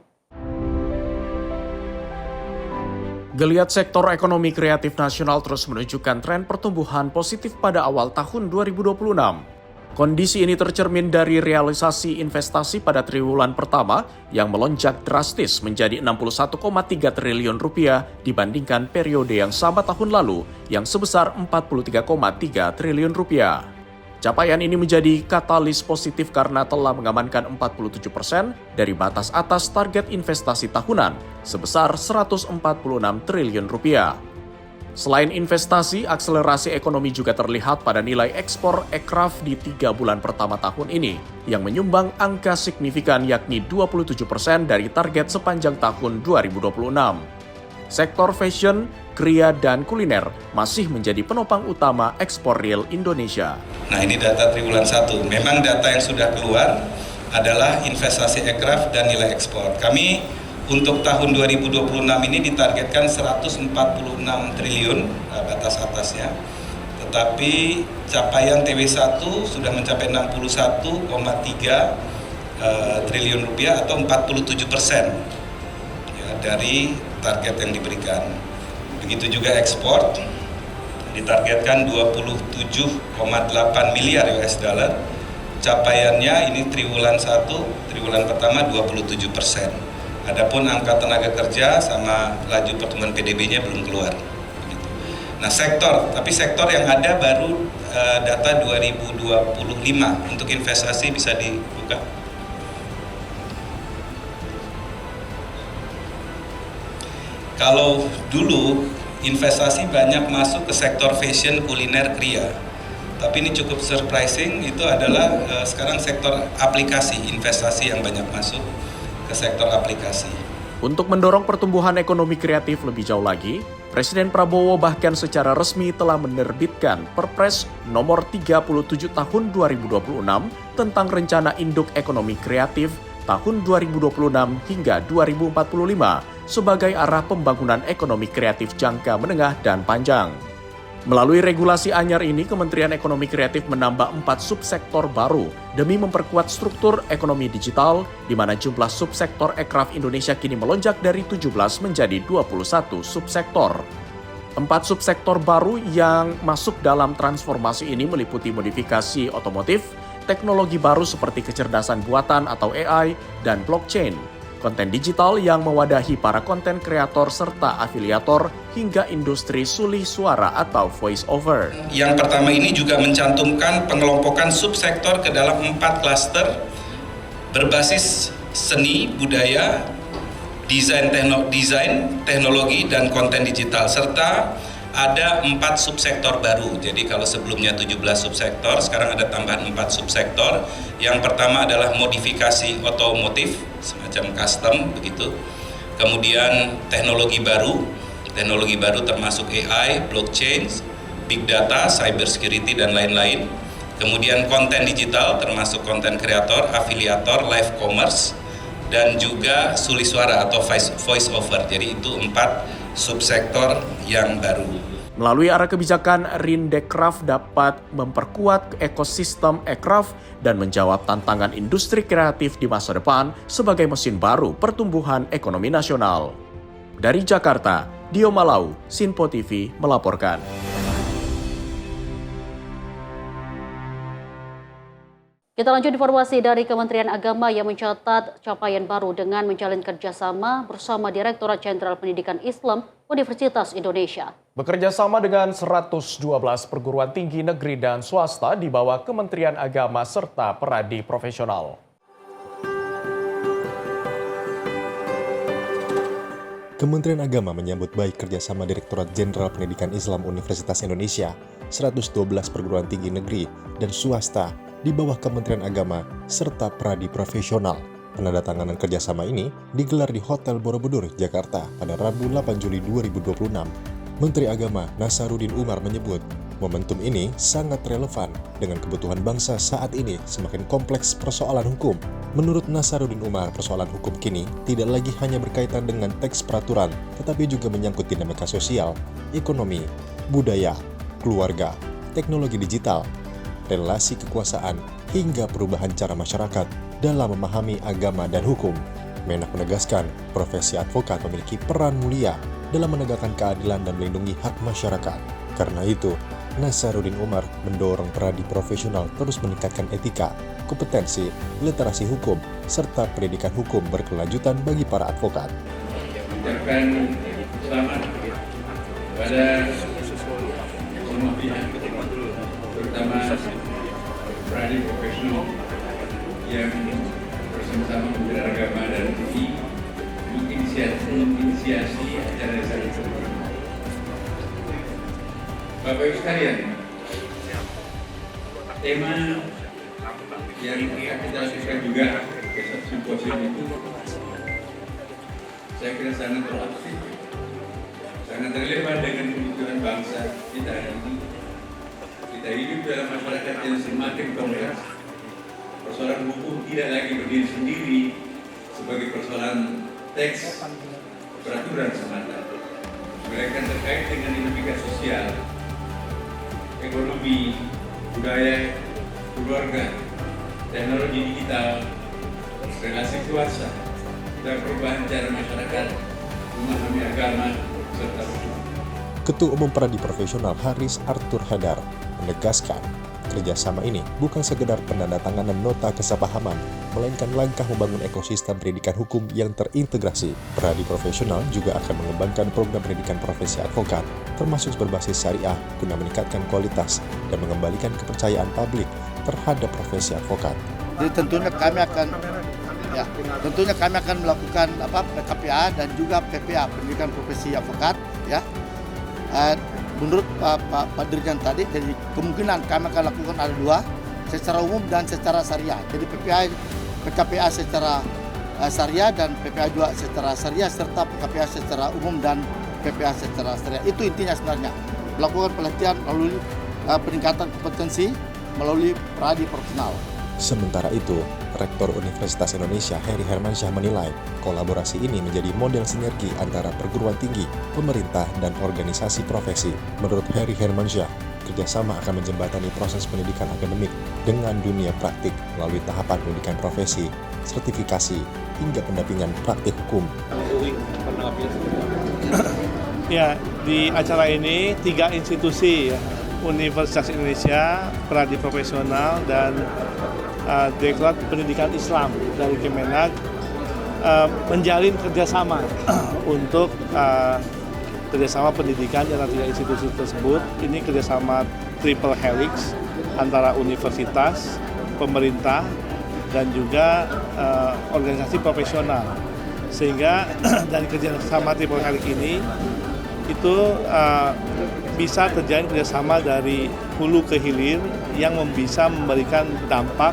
Geliat sektor ekonomi kreatif nasional terus menunjukkan tren pertumbuhan positif pada awal tahun 2026. Kondisi ini tercermin dari realisasi investasi pada triwulan pertama yang melonjak drastis menjadi 61,3 triliun rupiah dibandingkan periode yang sama tahun lalu yang sebesar 43,3 triliun rupiah. Capaian ini menjadi katalis positif karena telah mengamankan 47% dari batas atas target investasi tahunan sebesar 146 triliun rupiah. Selain investasi, akselerasi ekonomi juga terlihat pada nilai ekspor ekraf di 3 bulan pertama tahun ini, yang menyumbang angka signifikan yakni 27% dari target sepanjang tahun 2026. Sektor fashion, kria, dan kuliner masih menjadi penopang utama ekspor real Indonesia.
Nah, ini data triwulan 1. Memang data yang sudah keluar adalah investasi ekraf dan nilai ekspor. Kami untuk tahun 2026 ini ditargetkan 146 triliun batas atasnya. Tetapi capaian TW1 sudah mencapai 61,3 triliun rupiah atau 47% ya, dari target yang diberikan. Begitu juga ekspor ditargetkan 27,8 miliar US dollar. Capaiannya ini triwulan 1, triwulan pertama 27%. Adapun angka tenaga kerja sama laju pertumbuhan PDB-nya belum keluar. Nah, tapi sektor yang ada baru data 2025 untuk investasi bisa dibuka. Kalau dulu investasi banyak masuk ke sektor fashion, kuliner, kria. Tapi ini cukup surprising, itu adalah sekarang sektor aplikasi, investasi yang banyak masuk ke sektor aplikasi.
Untuk mendorong pertumbuhan ekonomi kreatif lebih jauh lagi, Presiden Prabowo bahkan secara resmi telah menerbitkan Perpres nomor 37 tahun 2026 tentang Rencana Induk Ekonomi Kreatif tahun 2026 hingga 2045 sebagai arah pembangunan ekonomi kreatif jangka menengah dan panjang. Melalui regulasi anyar ini, Kementerian Ekonomi Kreatif menambah 4 subsektor baru demi memperkuat struktur ekonomi digital, di mana jumlah subsektor ekraf Indonesia kini melonjak dari 17 menjadi 21 subsektor. 4 subsektor baru yang masuk dalam transformasi ini meliputi modifikasi otomotif, teknologi baru seperti kecerdasan buatan atau AI, dan blockchain. Konten digital yang mewadahi para konten kreator serta afiliator hingga industri sulih suara atau voice over.
Yang pertama ini juga mencantumkan pengelompokan subsektor ke dalam 4 klaster berbasis seni, budaya, desain, teknologi, dan konten digital, serta ada 4 subsektor baru. Jadi kalau sebelumnya 17 subsektor, sekarang ada tambahan 4 subsektor. Yang pertama adalah modifikasi otomotif, semacam custom begitu. Kemudian teknologi baru termasuk AI, blockchain, big data, cyber security, dan lain-lain. Kemudian konten digital termasuk konten kreator, afiliator, live commerce, dan juga sulih suara atau voice over. Jadi itu 4 subsektor yang baru.
Melalui arah kebijakan, Rindekraf dapat memperkuat ekosistem ekraf dan menjawab tantangan industri kreatif di masa depan sebagai mesin baru pertumbuhan ekonomi nasional. Dari Jakarta, Dio Malau, Sinpo TV melaporkan.
Kita lanjut informasi dari Kementerian Agama yang mencatat capaian baru dengan menjalin kerjasama bersama Direktorat Jenderal Pendidikan Islam Universitas Indonesia.
Bekerja sama dengan 112 perguruan tinggi negeri dan swasta di bawah Kementerian Agama serta peradi profesional.
Kementerian Agama menyambut baik kerjasama Direktorat Jenderal Pendidikan Islam Universitas Indonesia, 112 perguruan tinggi negeri dan swasta di bawah Kementerian Agama serta peradi profesional. Penandatanganan kerjasama ini digelar di Hotel Borobudur, Jakarta pada Rabu 8 Juli 2026. Menteri Agama Nasaruddin Umar menyebut momentum ini sangat relevan dengan kebutuhan bangsa saat ini semakin kompleks persoalan hukum. Menurut Nasaruddin Umar, persoalan hukum kini tidak lagi hanya berkaitan dengan teks peraturan, tetapi juga menyangkut dinamika sosial, ekonomi, budaya, keluarga, teknologi digital, relasi kekuasaan, hingga perubahan cara masyarakat dalam memahami agama dan hukum. Menak menegaskan, profesi advokat memiliki peran mulia dalam menegakkan keadilan dan melindungi hak masyarakat. Karena itu, Nasaruddin Umar mendorong peradi profesional terus meningkatkan etika, kompetensi, literasi hukum, serta pendidikan hukum berkelanjutan bagi para advokat.
Ucapkan selamat pada semua pihak, terutama peradi profesional yang bersama-sama Kementerian Agama dan UI menginisiasi acara ini. Bapak Ibu sekalian, tema yang kita lakukan juga besok simposium itu saya kira sangat relevan, sangat relevan dengan kebutuhan bangsa kita hari ini. Kita hidup dalam masyarakat yang semakin kompleks. Persoalan hukum tidak lagi berdiri sendiri sebagai persoalan teks peraturan semata. Mereka terkait dengan dinamika sosial, ekonomi, budaya, keluarga, teknologi digital, relasi kuasa, dan perubahan cara masyarakat memahami agama serta hukum.
Ketua Umum Peradi Profesional Haris Arthur Hadar menegaskan, kerjasama ini bukan sekedar penandatanganan nota kesepahaman, melainkan langkah membangun ekosistem pendidikan hukum yang terintegrasi. Peradi profesional juga akan mengembangkan program pendidikan profesi advokat, termasuk berbasis syariah, guna meningkatkan kualitas dan mengembalikan kepercayaan publik terhadap profesi advokat.
Jadi tentunya kami akan melakukan PKPA dan juga PPA, pendidikan profesi advokat, ya. Menurut Pak Dirjen tadi, jadi kemungkinan kami akan lakukan ada dua, secara umum dan secara syariah. Jadi PKPA secara syariah dan PPA juga secara syariah, serta PKPA secara umum dan PPA secara syariah. Itu intinya sebenarnya, melakukan pelatihan melalui peningkatan kompetensi melalui peradi profesional.
Sementara itu, Rektor Universitas Indonesia Heri Hermansyah menilai kolaborasi ini menjadi model sinergi antara perguruan tinggi, pemerintah, dan organisasi profesi. Menurut Heri Hermansyah, kerjasama akan menjembatani proses pendidikan akademik dengan dunia praktik melalui tahapan pendidikan profesi, sertifikasi, hingga pendampingan praktik hukum.
Ya, di acara ini 3 institusi, ya, Universitas Indonesia, Peradi Profesional, dan Direktorat Pendidikan Islam dari Kemenag menjalin kerjasama untuk kerjasama pendidikan di antara 3 institusi tersebut. Ini kerjasama triple helix antara universitas, pemerintah, dan juga organisasi profesional. Sehingga dari kerjasama triple helix ini itu bisa terjadi kerjasama dari hulu ke hilir yang bisa memberikan dampak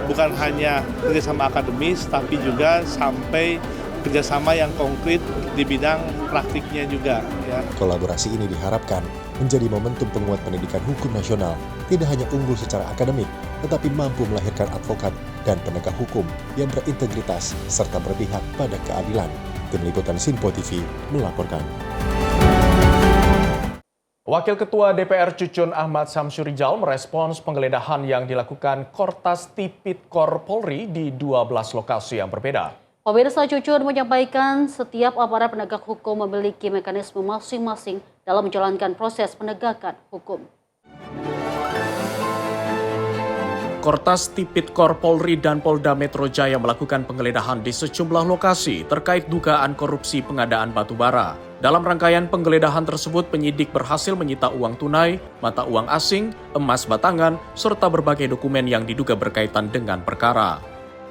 bukan hanya kerjasama akademis, tapi juga sampai kerjasama yang konkret di bidang praktiknya juga. Ya.
Kolaborasi ini diharapkan menjadi momentum penguat pendidikan hukum nasional, tidak hanya unggul secara akademik, tetapi mampu melahirkan advokat dan penegak hukum yang berintegritas serta berpihak pada keadilan. Tim Liputan Sinpo TV melaporkan.
Wakil Ketua DPR Cucun Ahmad Syamsurijal merespons penggeledahan yang dilakukan Kortas Tipikor Polri di 12 lokasi yang berbeda.
Pemirsa, Cucun menyampaikan setiap aparat penegak hukum memiliki mekanisme masing-masing dalam menjalankan proses penegakan hukum.
Kortas Tipikor Polri dan Polda Metro Jaya melakukan penggeledahan di sejumlah lokasi terkait dugaan korupsi pengadaan batubara. Dalam rangkaian penggeledahan tersebut, penyidik berhasil menyita uang tunai, mata uang asing, emas batangan, serta berbagai dokumen yang diduga berkaitan dengan perkara.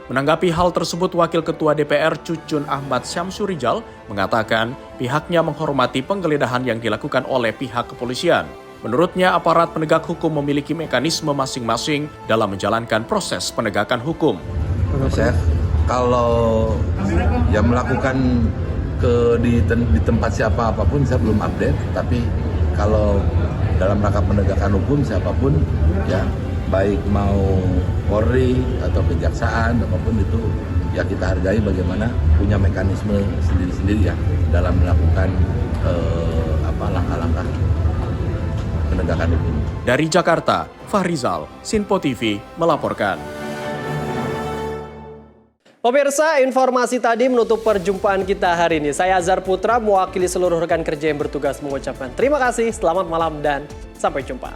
Menanggapi hal tersebut, Wakil Ketua DPR Cucun Ahmad Syamsurijal mengatakan pihaknya menghormati penggeledahan yang dilakukan oleh pihak kepolisian. Menurutnya, aparat penegak hukum memiliki mekanisme masing-masing dalam menjalankan proses penegakan hukum.
Chef, kalau yang melakukan di tempat siapa apapun saya belum update, tapi kalau dalam rangka penegakan hukum siapapun, ya baik mau Polri atau Kejaksaan apapun itu, ya kita hargai bagaimana punya mekanisme sendiri-sendiri ya dalam melakukan langkah-langkah penegakan hukum.
Dari Jakarta, Fahrizal, Sinpo TV melaporkan.
Pemirsa, informasi tadi menutup perjumpaan kita hari ini. Saya Azhar Putra, mewakili seluruh rekan kerja yang bertugas mengucapkan terima kasih, selamat malam, dan sampai jumpa.